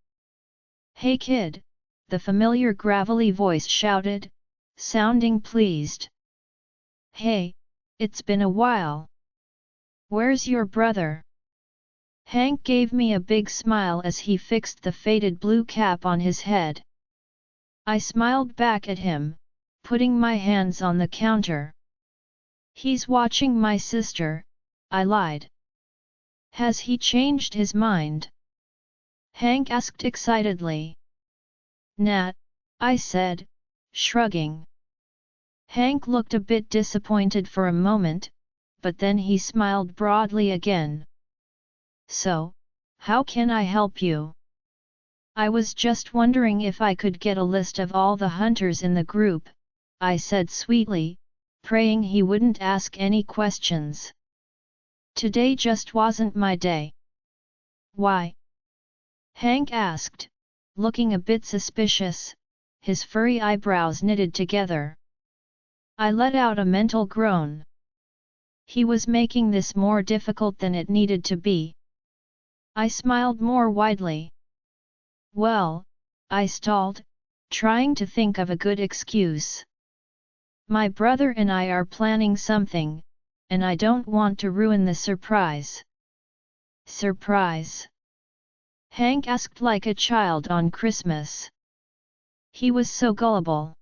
Hey kid, the familiar gravelly voice shouted, sounding pleased. Hey, it's been a while. Where's your brother? Hank gave me a big smile as he fixed the faded blue cap on his head. I smiled back at him, putting my hands on the counter. He's watching my sister, I lied. Has he changed his mind? Hank asked excitedly. Nah, I said, shrugging. Hank looked a bit disappointed for a moment, but then he smiled broadly again. So, how can I help you? I was just wondering if I could get a list of all the hunters in the group, I said sweetly, praying he wouldn't ask any questions. Today just wasn't my day. Why? Hank asked, looking a bit suspicious, his furry eyebrows knitted together. I let out a mental groan. He was making this more difficult than it needed to be. I smiled more widely. Well, I stalled, trying to think of a good excuse. My brother and I are planning something, and I don't want to ruin the surprise. Surprise? Hank asked like a child on Christmas. He was so gullible.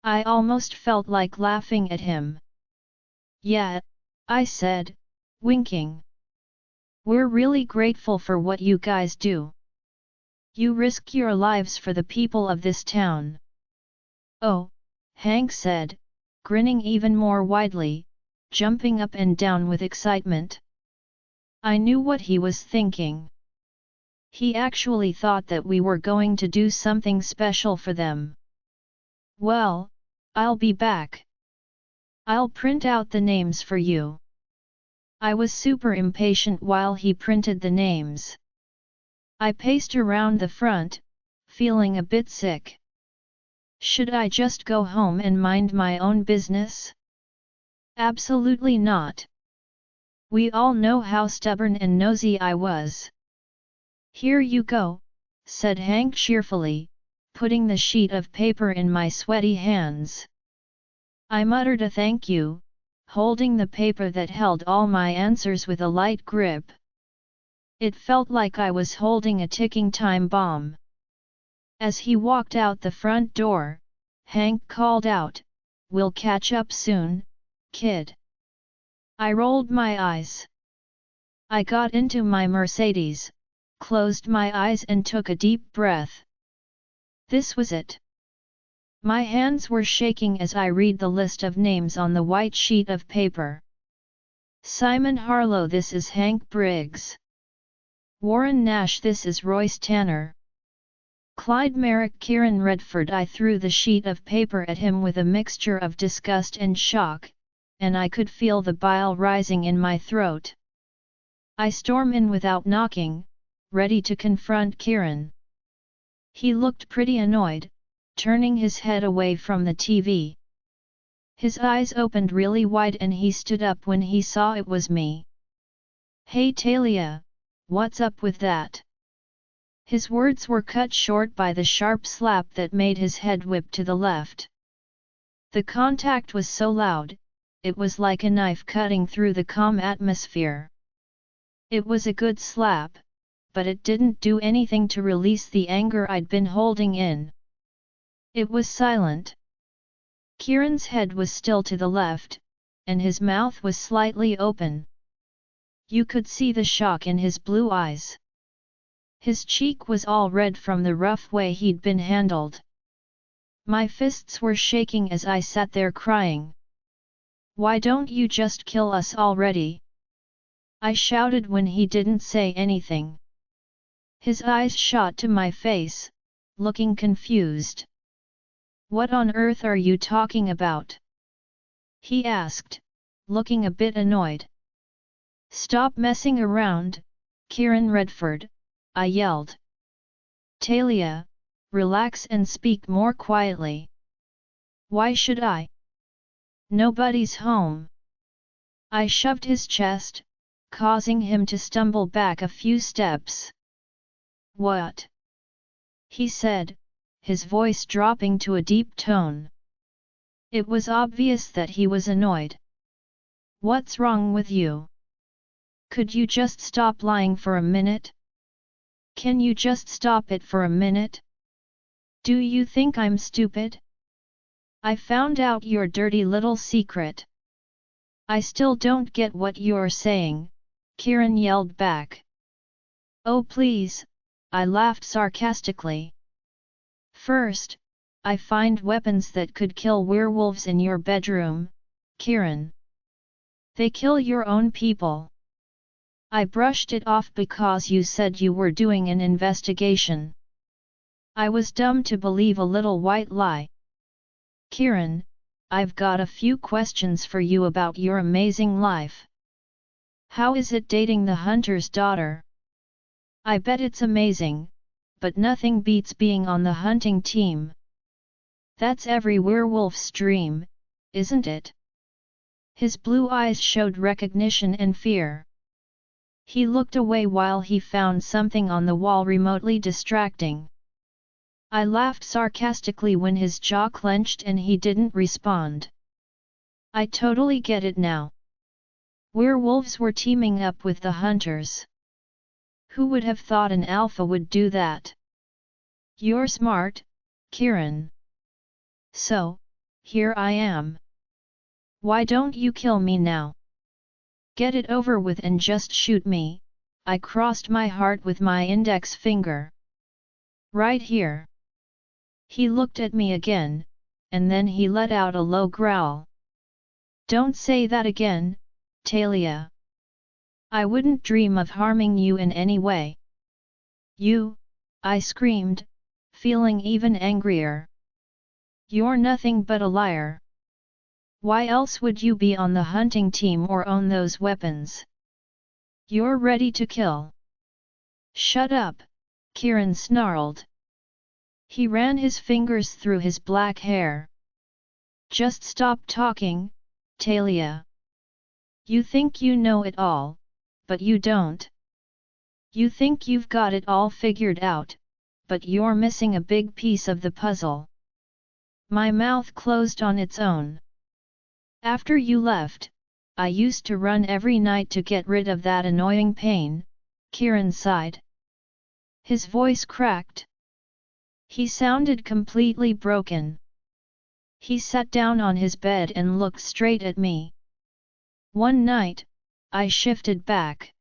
I almost felt like laughing at him. Yeah, I said, winking. We're really grateful for what you guys do. You risk your lives for the people of this town. Oh, Hank said, grinning even more widely, jumping up and down with excitement. I knew what he was thinking. He actually thought that we were going to do something special for them. Well, I'll be back. I'll print out the names for you. I was super impatient while he printed the names. I paced around the front, feeling a bit sick. Should I just go home and mind my own business? Absolutely not. We all know how stubborn and nosy I was. Here you go, said Hank cheerfully, putting the sheet of paper in my sweaty hands. I muttered a thank you, holding the paper that held all my answers with a light grip. It felt like I was holding a ticking time bomb. As he walked out the front door, Hank called out, "We'll catch up soon, kid." I rolled my eyes. I got into my Mercedes, closed my eyes and took a deep breath. This was it. My hands were shaking as I read the list of names on the white sheet of paper. Simon Harlow, this is Hank Briggs. Warren Nash, this is Royce Tanner. Clyde Merrick, Kieran Redford. I threw the sheet of paper at him with a mixture of disgust and shock, and I could feel the bile rising in my throat. I stormed in without knocking, ready to confront Kieran. He looked pretty annoyed, turning his head away from the TV. His eyes opened really wide and he stood up when he saw it was me. "Hey Talia, what's up with that?" His words were cut short by the sharp slap that made his head whip to the left. The contact was so loud, it was like a knife cutting through the calm atmosphere. It was a good slap, but it didn't do anything to release the anger I'd been holding in. It was silent. Kieran's head was still to the left, and his mouth was slightly open. You could see the shock in his blue eyes. His cheek was all red from the rough way he'd been handled. My fists were shaking as I sat there crying. "Why don't you just kill us already?" I shouted when he didn't say anything. His eyes shot to my face, looking confused. "What on earth are you talking about?" he asked, looking a bit annoyed. "Stop messing around, Kieran Redford," I yelled. "Talia, relax and speak more quietly." "Why should I? Nobody's home." I shoved his chest, causing him to stumble back a few steps. "What?" he said, his voice dropping to a deep tone. It was obvious that he was annoyed. "What's wrong with you? Could you just stop lying for a minute? Can you just stop it for a minute? Do you think I'm stupid? I found out your dirty little secret." "I still don't get what you're saying," Kieran yelled back. "Oh please," I laughed sarcastically. "First, I find weapons that could kill werewolves in your bedroom, Kieran. They kill your own people. I brushed it off because you said you were doing an investigation. I was dumb to believe a little white lie. Kieran, I've got a few questions for you about your amazing life. How is it dating the hunter's daughter? I bet it's amazing, but nothing beats being on the hunting team. That's every werewolf's dream, isn't it?" His blue eyes showed recognition and fear. He looked away while he found something on the wall remotely distracting. I laughed sarcastically when his jaw clenched and he didn't respond. "I totally get it now. Werewolves were teaming up with the hunters. Who would have thought an alpha would do that? You're smart, Kieran. So, here I am. Why don't you kill me now? Get it over with and just shoot me." I crossed my heart with my index finger. "Right here." He looked at me again, and then he let out a low growl. "Don't say that again, Talia. I wouldn't dream of harming you in any way." "You," I screamed, feeling even angrier. "You're nothing but a liar. Why else would you be on the hunting team or own those weapons? You're ready to kill." "Shut up," Kieran snarled. He ran his fingers through his black hair. "Just stop talking, Talia. You think you know it all, but you don't. You think you've got it all figured out, but you're missing a big piece of the puzzle." My mouth closed on its own. "After you left, I used to run every night to get rid of that annoying pain," Kieran sighed. His voice cracked. He sounded completely broken. He sat down on his bed and looked straight at me. "One night, I shifted back.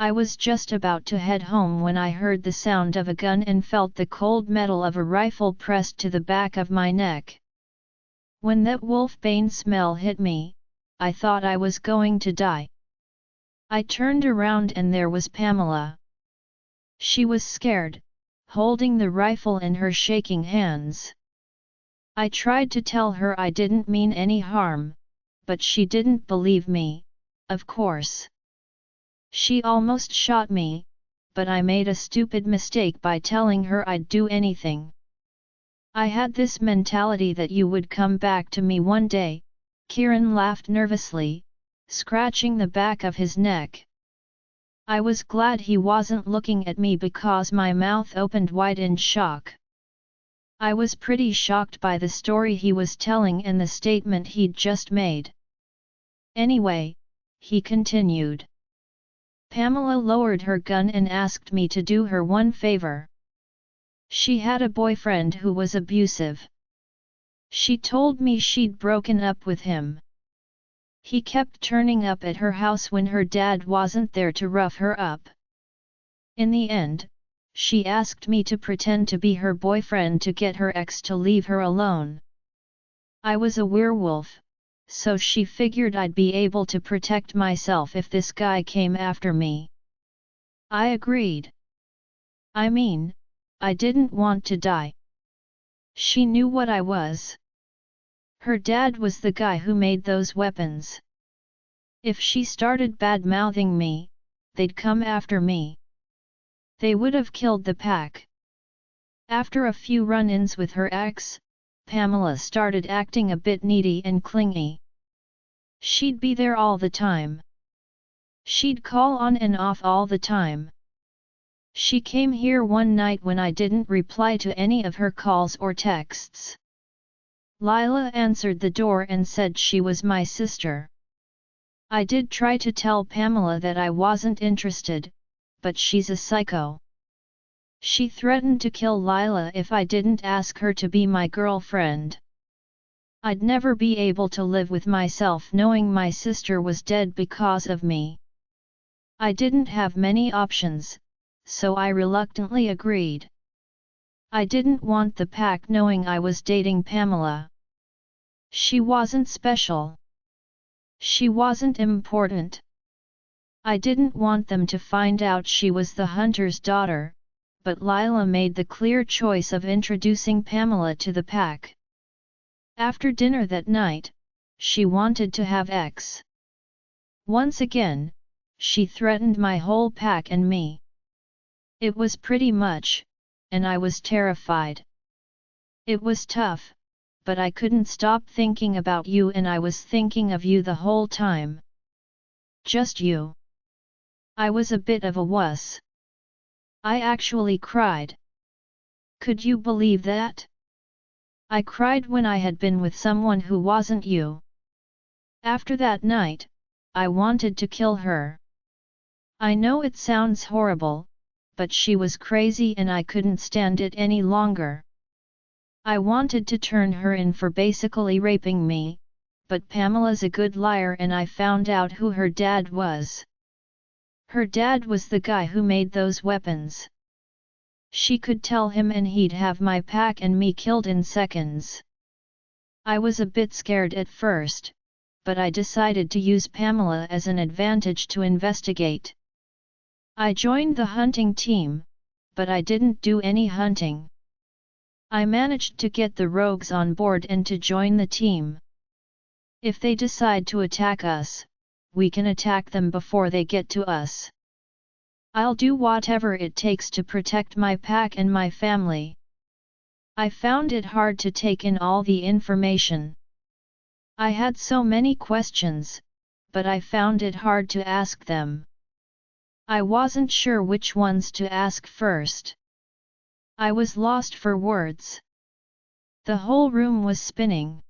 I was just about to head home when I heard the sound of a gun and felt the cold metal of a rifle pressed to the back of my neck. When that wolfbane smell hit me, I thought I was going to die. I turned around and there was Pamela. She was scared, holding the rifle in her shaking hands. I tried to tell her I didn't mean any harm, but she didn't believe me, of course. She almost shot me, but I made a stupid mistake by telling her I'd do anything. I had this mentality that you would come back to me one day." Kieran laughed nervously, scratching the back of his neck. I was glad he wasn't looking at me because my mouth opened wide in shock. I was pretty shocked by the story he was telling and the statement he'd just made. "Anyway," he continued. "Pamela lowered her gun and asked me to do her one favor. She had a boyfriend who was abusive. She told me she'd broken up with him. He kept turning up at her house when her dad wasn't there to rough her up. In the end, she asked me to pretend to be her boyfriend to get her ex to leave her alone. I was a werewolf, so she figured I'd be able to protect myself if this guy came after me. I agreed. I mean, I didn't want to die. She knew what I was. Her dad was the guy who made those weapons. If she started bad-mouthing me, they'd come after me. They would have killed the pack. After a few run-ins with her ex, Pamela started acting a bit needy and clingy. She'd be there all the time. She'd call on and off all the time. She came here one night when I didn't reply to any of her calls or texts. Lila answered the door and said she was my sister. I did try to tell Pamela that I wasn't interested, but she's a psycho. She threatened to kill Lila if I didn't ask her to be my girlfriend. I'd never be able to live with myself knowing my sister was dead because of me. I didn't have many options, so I reluctantly agreed. I didn't want the pack knowing I was dating Pamela. She wasn't special. She wasn't important. I didn't want them to find out she was the hunter's daughter, but Lila made the clear choice of introducing Pamela to the pack. After dinner that night, she wanted to have sex. Once again, she threatened my whole pack and me. It was pretty much, and I was terrified. It was tough, but I couldn't stop thinking about you and I was thinking of you the whole time. Just you. I was a bit of a wuss. I actually cried. Could you believe that? I cried when I had been with someone who wasn't you. After that night, I wanted to kill her. I know it sounds horrible, but she was crazy and I couldn't stand it any longer. I wanted to turn her in for basically raping me, but Pamela's a good liar and I found out who her dad was. Her dad was the guy who made those weapons. She could tell him and he'd have my pack and me killed in seconds. I was a bit scared at first, but I decided to use Pamela as an advantage to investigate. I joined the hunting team, but I didn't do any hunting. I managed to get the rogues on board and to join the team. If they decide to attack us, we can attack them before they get to us. I'll do whatever it takes to protect my pack and my family. I found it hard to take in all the information. I had so many questions, but I found it hard to ask them. I wasn't sure which ones to ask first. I was lost for words. The whole room was spinning.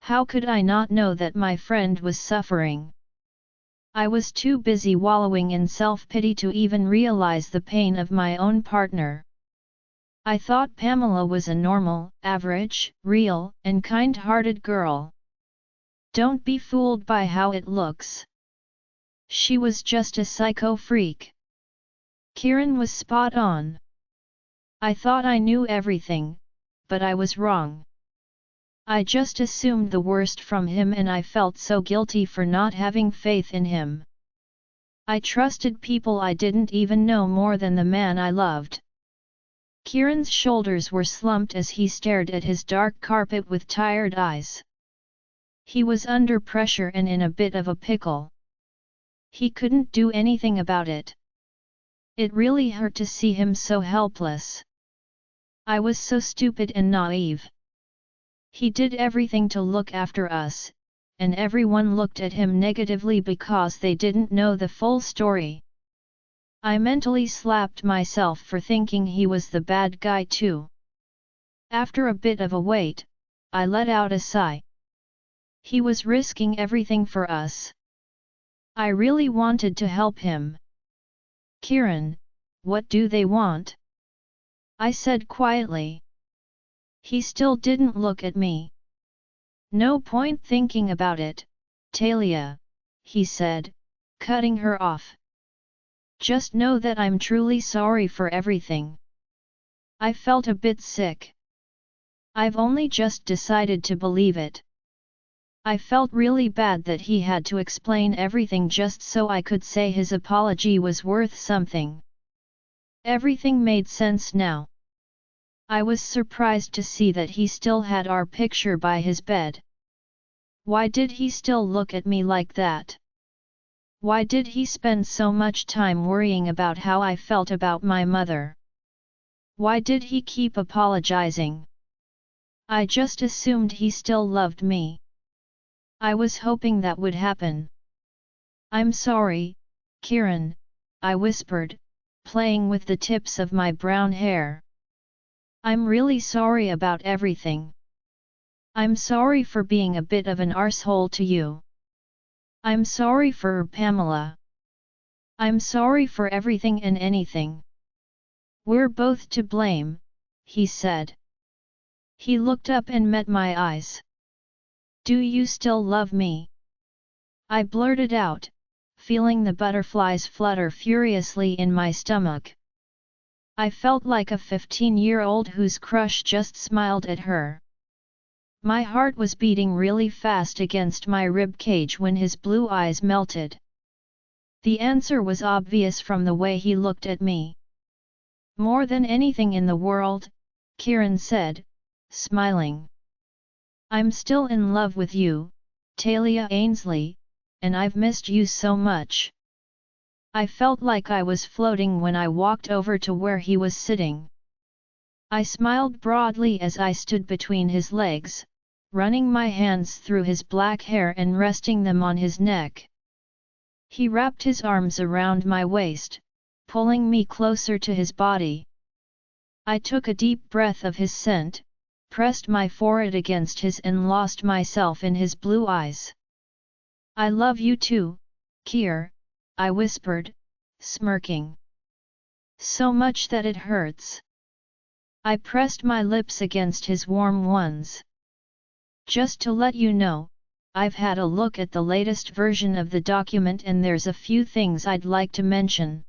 How could I not know that my friend was suffering? I was too busy wallowing in self-pity to even realize the pain of my own partner. I thought Pamela was a normal, average, real, and kind-hearted girl. Don't be fooled by how it looks. She was just a psycho freak. Kieran was spot on. I thought I knew everything, but I was wrong. I just assumed the worst from him and I felt so guilty for not having faith in him. I trusted people I didn't even know more than the man I loved. Kieran's shoulders were slumped as he stared at his dark carpet with tired eyes. He was under pressure and in a bit of a pickle. He couldn't do anything about it. It really hurt to see him so helpless. I was so stupid and naive. He did everything to look after us, and everyone looked at him negatively because they didn't know the full story. I mentally slapped myself for thinking he was the bad guy too. After a bit of a wait, I let out a sigh. He was risking everything for us. I really wanted to help him. Kieran, what do they want? I said quietly. He still didn't look at me. No point thinking about it, Talia, he said, cutting her off. Just know that I'm truly sorry for everything. I felt a bit sick. I've only just decided to believe it. I felt really bad that he had to explain everything just so I could say his apology was worth something. Everything made sense now. I was surprised to see that he still had our picture by his bed. Why did he still look at me like that? Why did he spend so much time worrying about how I felt about my mother? Why did he keep apologizing? I just assumed he still loved me. I was hoping that would happen. I'm sorry, Kieran, I whispered, playing with the tips of my brown hair. I'm really sorry about everything. I'm sorry for being a bit of an arsehole to you. I'm sorry for Pamela. I'm sorry for everything and anything. We're both to blame, he said. He looked up and met my eyes. Do you still love me? I blurted out, feeling the butterflies flutter furiously in my stomach. I felt like a 15-year-old whose crush just smiled at her. My heart was beating really fast against my rib cage when his blue eyes melted. The answer was obvious from the way he looked at me. More than anything in the world, Kieran said, smiling. I'm still in love with you, Talia Ainsley, and I've missed you so much. I felt like I was floating when I walked over to where he was sitting. I smiled broadly as I stood between his legs, running my hands through his black hair and resting them on his neck. He wrapped his arms around my waist, pulling me closer to his body. I took a deep breath of his scent, pressed my forehead against his and lost myself in his blue eyes. I love you too, Kier, I whispered, smirking. So much that it hurts. I pressed my lips against his warm ones. Just to let you know, I've had a look at the latest version of the document and there's a few things I'd like to mention.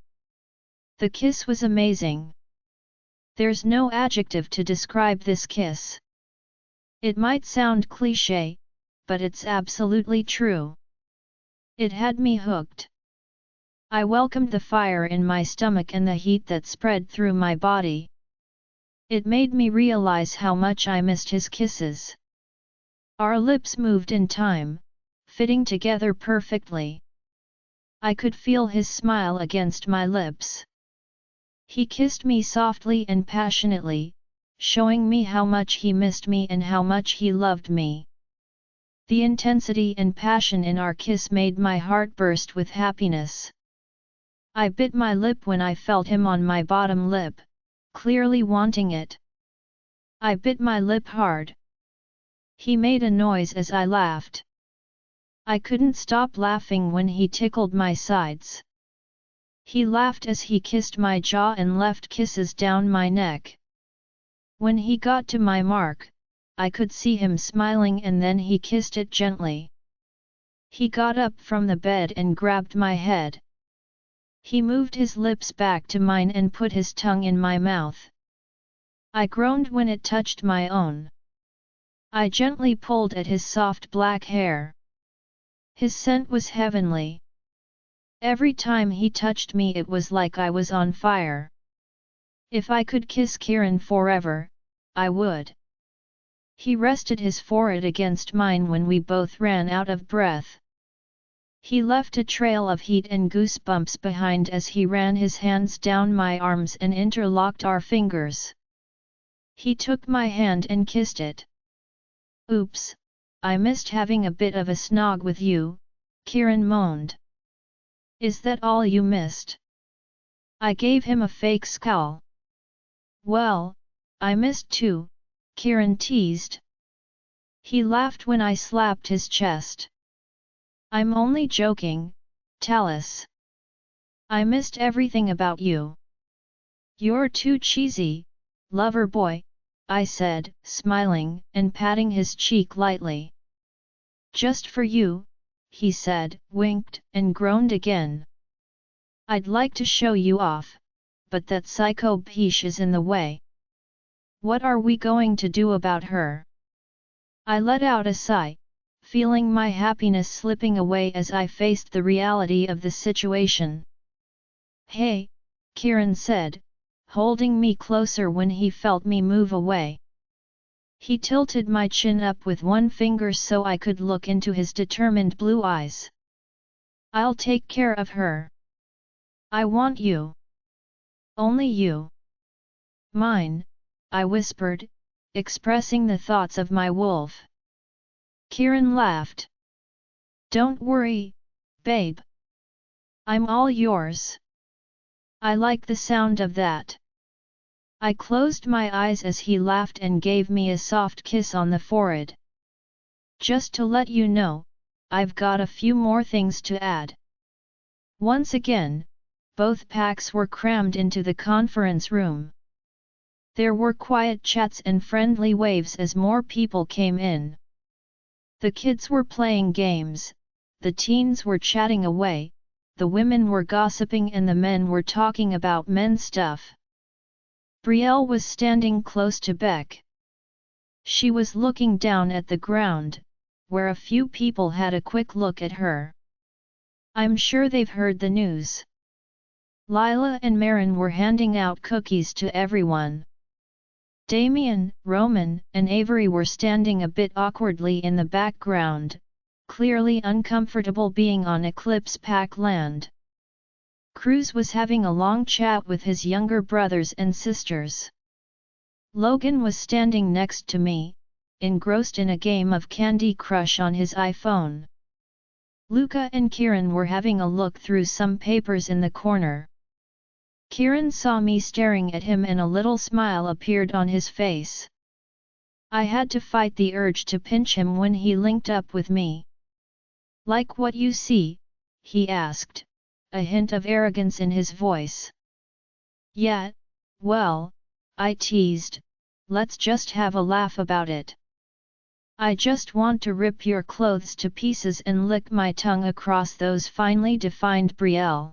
The kiss was amazing. There's no adjective to describe this kiss. It might sound cliché, but it's absolutely true. It had me hooked. I welcomed the fire in my stomach and the heat that spread through my body. It made me realize how much I missed his kisses. Our lips moved in time, fitting together perfectly. I could feel his smile against my lips. He kissed me softly and passionately, showing me how much he missed me and how much he loved me. The intensity and passion in our kiss made my heart burst with happiness. I bit my lip when I felt him on my bottom lip, clearly wanting it. I bit my lip hard. He made a noise as I laughed. I couldn't stop laughing when he tickled my sides. He laughed as he kissed my jaw and left kisses down my neck. When he got to my mark, I could see him smiling and then he kissed it gently. He got up from the bed and grabbed my head. He moved his lips back to mine and put his tongue in my mouth. I groaned when it touched my own. I gently pulled at his soft black hair. His scent was heavenly. Every time he touched me it was like I was on fire. If I could kiss Kieran forever, I would. He rested his forehead against mine when we both ran out of breath. He left a trail of heat and goosebumps behind as he ran his hands down my arms and interlocked our fingers. He took my hand and kissed it. Oops, I missed having a bit of a snog with you, Kieran moaned. Is that all you missed? I gave him a fake scowl. Well, I missed too, Kieran teased. He laughed when I slapped his chest. I'm only joking, Talis. I missed everything about you. You're too cheesy, lover boy, I said, smiling and patting his cheek lightly. Just for you, he said, winked and groaned again. I'd like to show you off, but that psycho Peach is in the way. What are we going to do about her? I let out a sigh, feeling my happiness slipping away as I faced the reality of the situation. Hey, Kieran said, holding me closer when he felt me move away. He tilted my chin up with one finger so I could look into his determined blue eyes. "I'll take care of her. I want you. Only you. Mine," I whispered, expressing the thoughts of my wolf. Kieran laughed. "Don't worry, babe. I'm all yours." I like the sound of that. I closed my eyes as he laughed and gave me a soft kiss on the forehead. "Just to let you know, I've got a few more things to add." Once again, both packs were crammed into the conference room. There were quiet chats and friendly waves as more people came in. The kids were playing games, the teens were chatting away, the women were gossiping and the men were talking about men's stuff. Brielle was standing close to Beck. She was looking down at the ground, where a few people had a quick look at her. "I'm sure they've heard the news." Lila and Marin were handing out cookies to everyone. Damien, Roman, and Avery were standing a bit awkwardly in the background, clearly uncomfortable being on Eclipse Pack land. Cruz was having a long chat with his younger brothers and sisters. Logan was standing next to me, engrossed in a game of Candy Crush on his iPhone. Luca and Kieran were having a look through some papers in the corner. Kieran saw me staring at him and a little smile appeared on his face. I had to fight the urge to pinch him when he linked up with me. "Like what you see?" he asked, a hint of arrogance in his voice. "Yeah, well," I teased, "let's just have a laugh about it. I just want to rip your clothes to pieces and lick my tongue across those finely defined Brielle."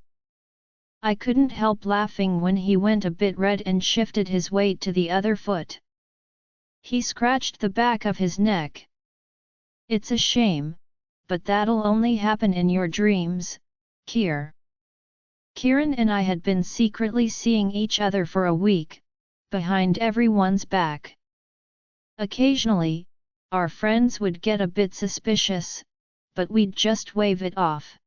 I couldn't help laughing when he went a bit red and shifted his weight to the other foot. He scratched the back of his neck. "It's a shame, but that'll only happen in your dreams, Kier." Kieran and I had been secretly seeing each other for a week, behind everyone's back. Occasionally, our friends would get a bit suspicious, but we'd just wave it off.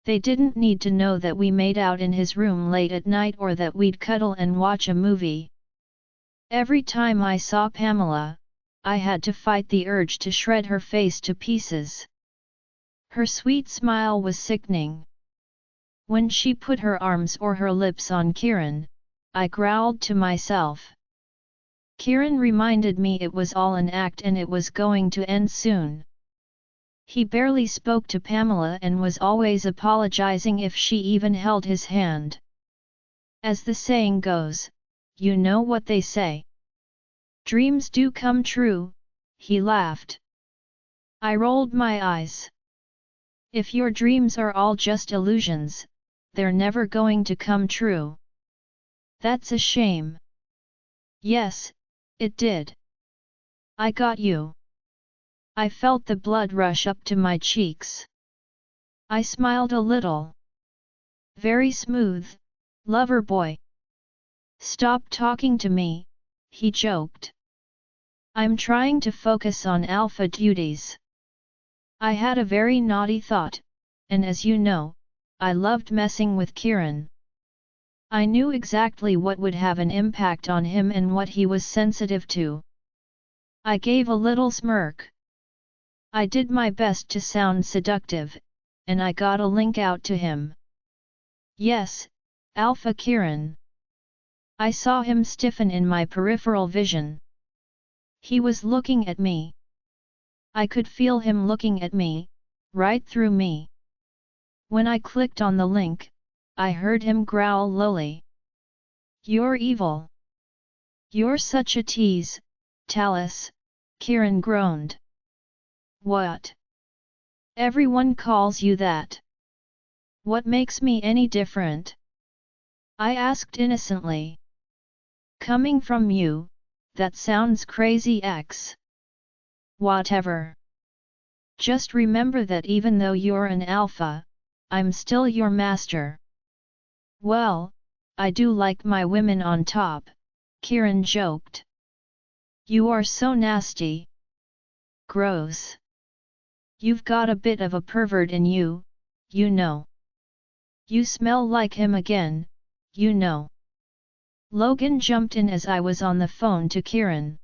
They didn't need to know that we made out in his room late at night or that we'd cuddle and watch a movie. Every time I saw Pamela, I had to fight the urge to shred her face to pieces. Her sweet smile was sickening. When she put her arms or her lips on Kieran, I growled to myself. Kieran reminded me it was all an act and it was going to end soon. He barely spoke to Pamela and was always apologizing if she even held his hand. As the saying goes, you know what they say. Dreams do come true, he laughed. I rolled my eyes. If your dreams are all just illusions, they're never going to come true. That's a shame. Yes, it did. I got you. I felt the blood rush up to my cheeks. I smiled a little. Very smooth, lover boy. Stop talking to me, he joked. I'm trying to focus on alpha duties. I had a very naughty thought, and as you know, I loved messing with Kieran. I knew exactly what would have an impact on him and what he was sensitive to. I gave a little smirk. I did my best to sound seductive, and I got a link out to him. Yes, Alpha Kieran. I saw him stiffen in my peripheral vision. He was looking at me. I could feel him looking at me, right through me. When I clicked on the link, I heard him growl lowly. You're evil. You're such a tease, Talis, Kieran groaned. What? Everyone calls you that. What makes me any different? I asked innocently. Coming from you, that sounds crazy X. Whatever. Just remember that even though you're an alpha, I'm still your master. Well, I do like my women on top, Kieran joked. You are so nasty. Gross. You've got a bit of a pervert in you, you know. You smell like him again, you know. Logan jumped in as I was on the phone to Kieran.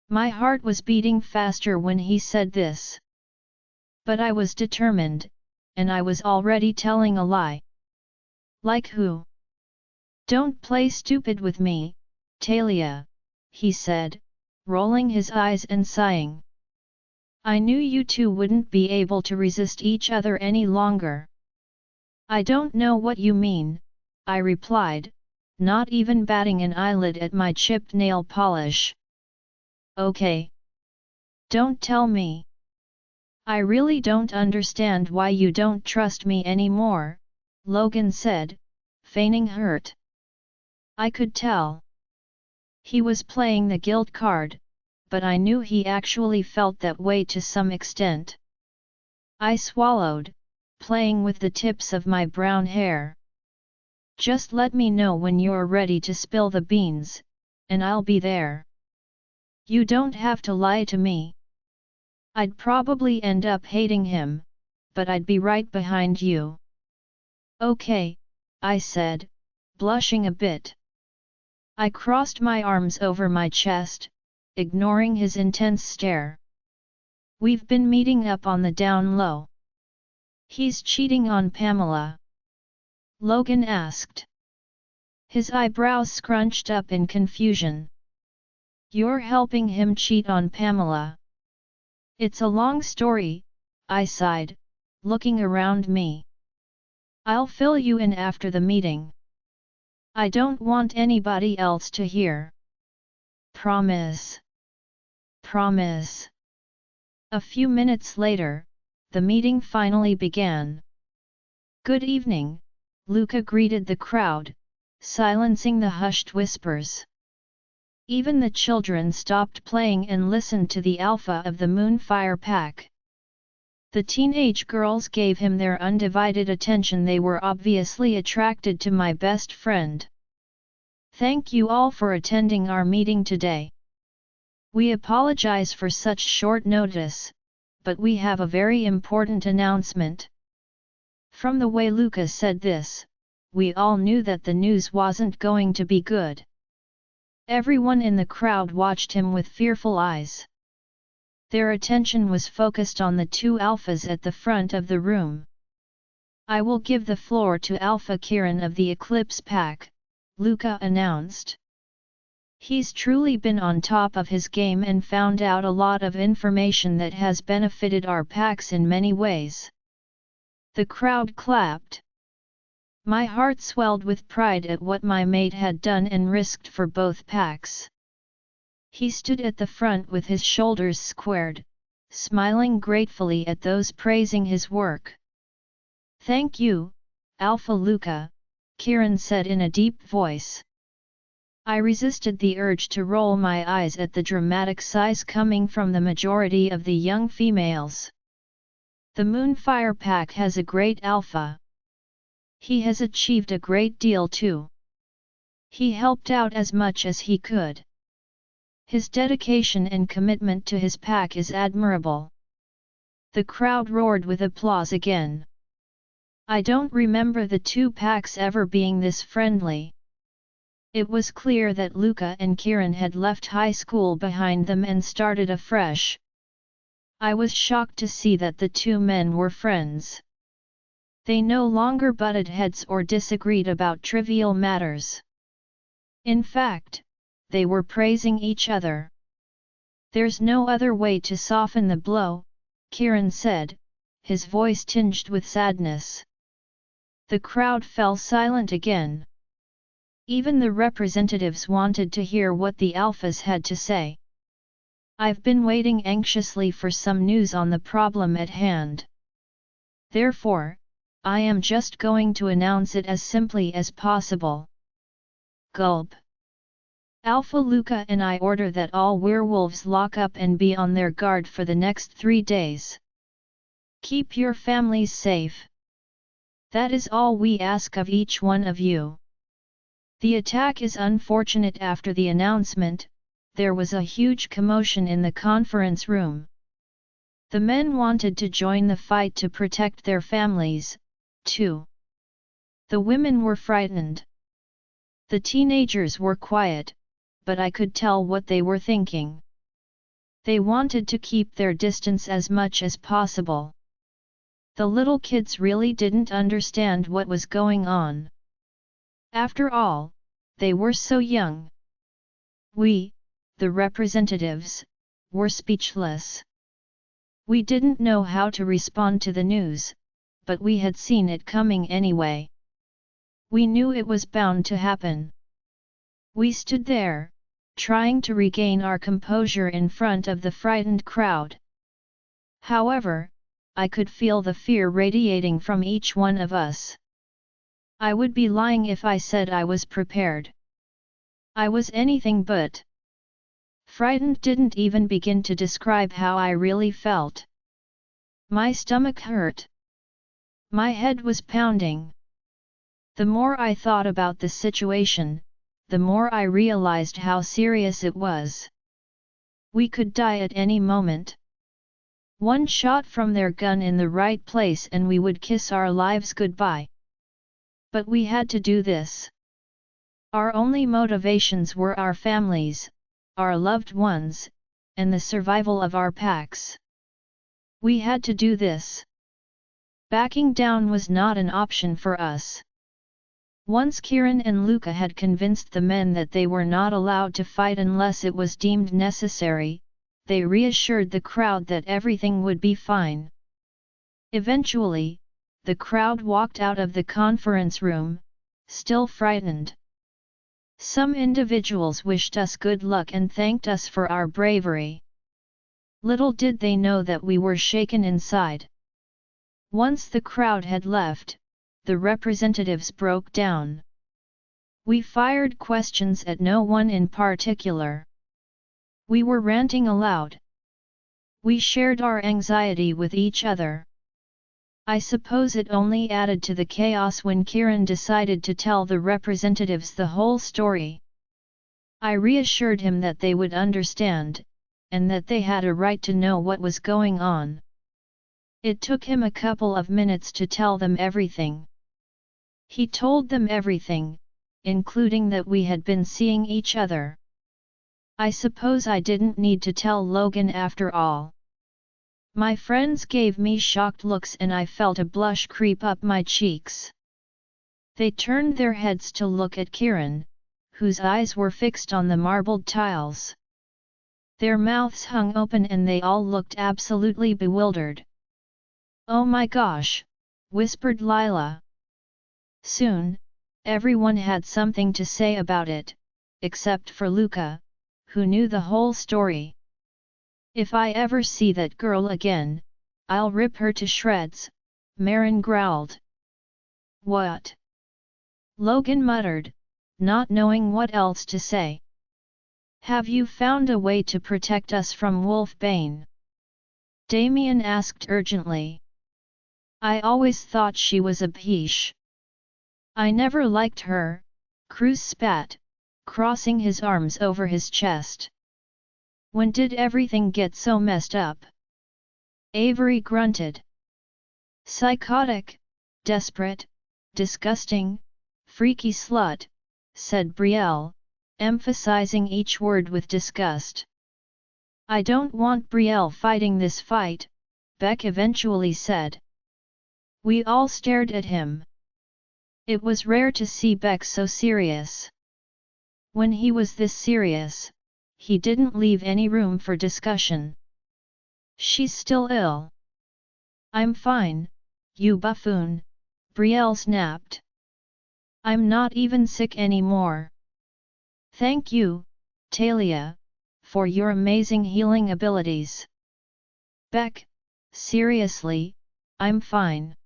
My heart was beating faster when he said this. But I was determined, and I was already telling a lie. Like who? Don't play stupid with me, Talia, he said, rolling his eyes and sighing. I knew you two wouldn't be able to resist each other any longer. I don't know what you mean, I replied, not even batting an eyelid at my chipped nail polish. Okay. Don't tell me. I really don't understand why you don't trust me anymore, Logan said, feigning hurt. I could tell. He was playing the guilt card, but I knew he actually felt that way to some extent. I swallowed, playing with the tips of my brown hair. Just let me know when you're ready to spill the beans, and I'll be there. You don't have to lie to me. I'd probably end up hating him, but I'd be right behind you. Okay, I said, blushing a bit. I crossed my arms over my chest, ignoring his intense stare. We've been meeting up on the down low. He's cheating on Pamela? Logan asked. His eyebrows scrunched up in confusion. You're helping him cheat on Pamela? It's a long story, I sighed, looking around me. I'll fill you in after the meeting. I don't want anybody else to hear. Promise. Promise. A few minutes later, the meeting finally began. Good evening, Luca greeted the crowd, silencing the hushed whispers. Even the children stopped playing and listened to the alpha of the Moonfire Pack. The teenage girls gave him their undivided attention. They were obviously attracted to my best friend. Thank you all for attending our meeting today. We apologize for such short notice, but we have a very important announcement. From the way Luca said this, we all knew that the news wasn't going to be good. Everyone in the crowd watched him with fearful eyes. Their attention was focused on the two alphas at the front of the room. I will give the floor to Alpha Kieran of the Eclipse Pack, Luca announced. He's truly been on top of his game and found out a lot of information that has benefited our packs in many ways. The crowd clapped. My heart swelled with pride at what my mate had done and risked for both packs. He stood at the front with his shoulders squared, smiling gratefully at those praising his work. Thank you, Alpha Luca, Kieran said in a deep voice. I resisted the urge to roll my eyes at the dramatic sighs coming from the majority of the young females. The Moonfire Pack has a great alpha. He has achieved a great deal too. He helped out as much as he could. His dedication and commitment to his pack is admirable. The crowd roared with applause again. I don't remember the two packs ever being this friendly. It was clear that Luca and Kieran had left high school behind them and started afresh. I was shocked to see that the two men were friends. They no longer butted heads or disagreed about trivial matters. In fact, they were praising each other. There's no other way to soften the blow, Kieran said, his voice tinged with sadness. The crowd fell silent again. Even the representatives wanted to hear what the alphas had to say. I've been waiting anxiously for some news on the problem at hand. Therefore, I am just going to announce it as simply as possible. Gulp. Alpha Luca and I order that all werewolves lock up and be on their guard for the next 3 days. Keep your families safe. That is all we ask of each one of you. The attack is unfortunate. After the announcement, there was a huge commotion in the conference room. The men wanted to join the fight to protect their families, too. The women were frightened. The teenagers were quiet, but I could tell what they were thinking. They wanted to keep their distance as much as possible. The little kids really didn't understand what was going on. After all, they were so young. We, the representatives, were speechless. We didn't know how to respond to the news, but we had seen it coming anyway. We knew it was bound to happen. We stood there, trying to regain our composure in front of the frightened crowd. However, I could feel the fear radiating from each one of us. I would be lying if I said I was prepared. I was anything but. Frightened didn't even begin to describe how I really felt. My stomach hurt. My head was pounding. The more I thought about the situation, the more I realized how serious it was. We could die at any moment. One shot from their gun in the right place and we would kiss our lives goodbye. But we had to do this. Our only motivations were our families, our loved ones, and the survival of our packs. We had to do this. Backing down was not an option for us. Once Kieran and Luca had convinced the men that they were not allowed to fight unless it was deemed necessary, they reassured the crowd that everything would be fine. Eventually, the crowd walked out of the conference room, still frightened. Some individuals wished us good luck and thanked us for our bravery. Little did they know that we were shaken inside. Once the crowd had left, the representatives broke down. We fired questions at no one in particular. We were ranting aloud. We shared our anxiety with each other. I suppose it only added to the chaos when Kieran decided to tell the representatives the whole story. I reassured him that they would understand, and that they had a right to know what was going on. It took him a couple of minutes to tell them everything. He told them everything, including that we had been seeing each other. I suppose I didn't need to tell Logan after all. My friends gave me shocked looks and I felt a blush creep up my cheeks. They turned their heads to look at Kieran, whose eyes were fixed on the marbled tiles. Their mouths hung open and they all looked absolutely bewildered. "Oh my gosh," whispered Lila. Soon, everyone had something to say about it, except for Luca, who knew the whole story. "If I ever see that girl again, I'll rip her to shreds," Marin growled. "What?" Logan muttered, not knowing what else to say. "Have you found a way to protect us from Wolfbane?" Damien asked urgently. "I always thought she was a biche. I never liked her," Cruz spat, crossing his arms over his chest. "When did everything get so messed up?" Avery grunted. "Psychotic, desperate, disgusting, freaky slut," said Brielle, emphasizing each word with disgust. "I don't want Brielle fighting this fight," Beck eventually said. We all stared at him. It was rare to see Beck so serious. When he was this serious, he didn't leave any room for discussion. "She's still ill." "I'm fine, you buffoon," Brielle snapped. "I'm not even sick anymore." "Thank you, Talia, for your amazing healing abilities." "Beck, seriously, I'm fine.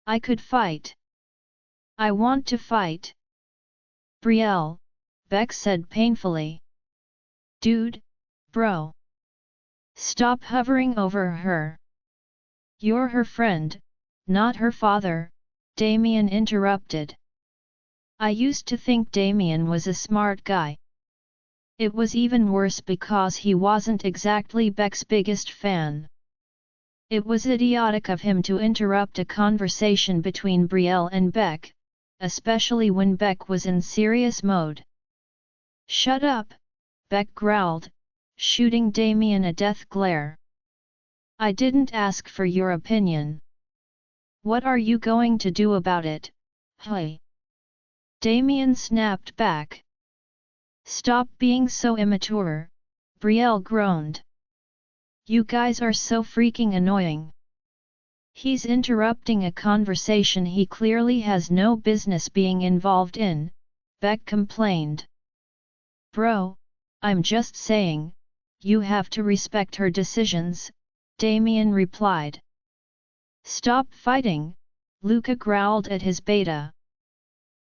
I could fight. I want to fight." "Brielle," Beck said painfully. "Dude, bro. Stop hovering over her. You're her friend, not her father," Damien interrupted. I used to think Damien was a smart guy. It was even worse because he wasn't exactly Beck's biggest fan. It was idiotic of him to interrupt a conversation between Brielle and Beck, especially when Beck was in serious mode. "Shut up," Beck growled, shooting Damien a death glare. "I didn't ask for your opinion. What are you going to do about it, hey?" Damien snapped back. "Stop being so immature," Brielle groaned. "You guys are so freaking annoying. He's interrupting a conversation he clearly has no business being involved in," Beck complained. "Bro, I'm just saying, you have to respect her decisions," Damien replied. "Stop fighting," Luca growled at his beta.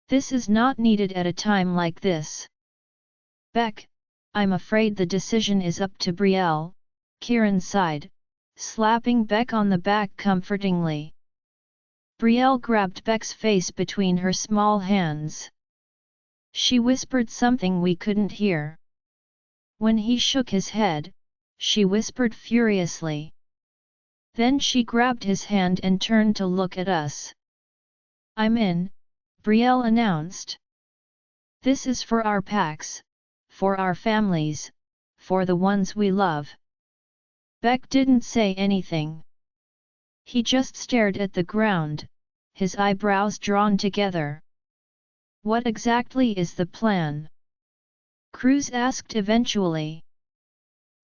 "This is not needed at a time like this." "Beck, I'm afraid the decision is up to Brielle," Kieran sighed, slapping Beck on the back comfortingly. Brielle grabbed Beck's face between her small hands. She whispered something we couldn't hear. When he shook his head, she whispered furiously. Then she grabbed his hand and turned to look at us. "I'm in," Brielle announced. "This is for our packs, for our families, for the ones we love." Beck didn't say anything. He just stared at the ground, his eyebrows drawn together. "What exactly is the plan?" Cruz asked eventually.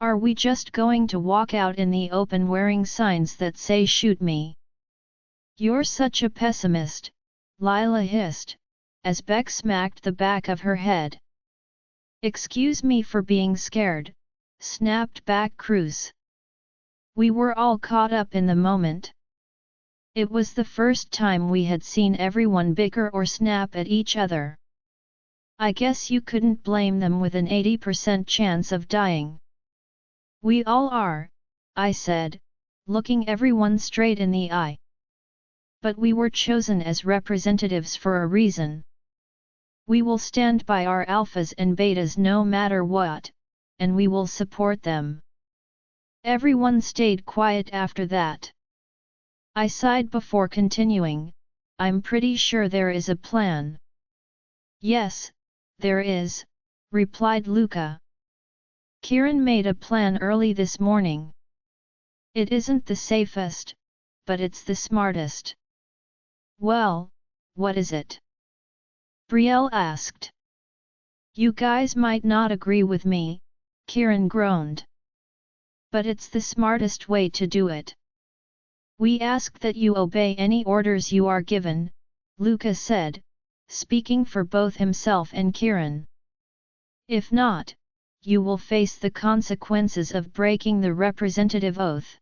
"Are we just going to walk out in the open wearing signs that say shoot me?" "You're such a pessimist," Lila hissed, as Beck smacked the back of her head. "Excuse me for being scared," snapped back Cruz. We were all caught up in the moment. It was the first time we had seen everyone bicker or snap at each other. I guess you couldn't blame them with an 80% chance of dying. "We all are," I said, looking everyone straight in the eye. "But we were chosen as representatives for a reason. We will stand by our alphas and betas no matter what, and we will support them." Everyone stayed quiet after that. I sighed before continuing, "I'm pretty sure there is a plan." "Yes, there is," replied Luca. "Kieran made a plan early this morning. It isn't the safest, but it's the smartest." "Well, what is it?" Brielle asked. "You guys might not agree with me," Kieran groaned. "But it's the smartest way to do it. We ask that you obey any orders you are given," Luca said, speaking for both himself and Kieran. "If not, you will face the consequences of breaking the representative oath.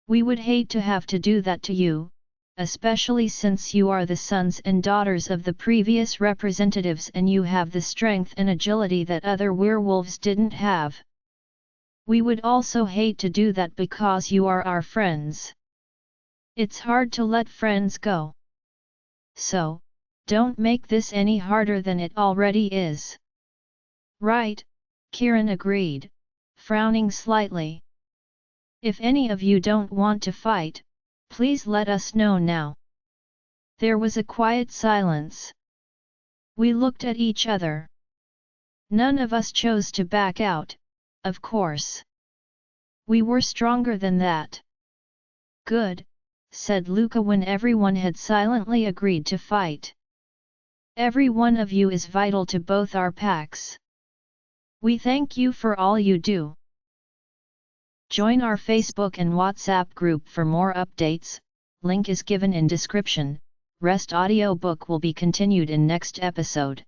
We would hate to have to do that to you, especially since you are the sons and daughters of the previous representatives and you have the strength and agility that other werewolves didn't have. We would also hate to do that because you are our friends. It's hard to let friends go. So, don't make this any harder than it already is." "Right," Kieran agreed, frowning slightly. "If any of you don't want to fight, please let us know now." There was a quiet silence. We looked at each other. None of us chose to back out, of course. We were stronger than that. "Good," said Luca when everyone had silently agreed to fight. "Every one of you is vital to both our packs. We thank you for all you do." Join our Facebook and WhatsApp group for more updates, link is given in description. Rest audiobook will be continued in next episode.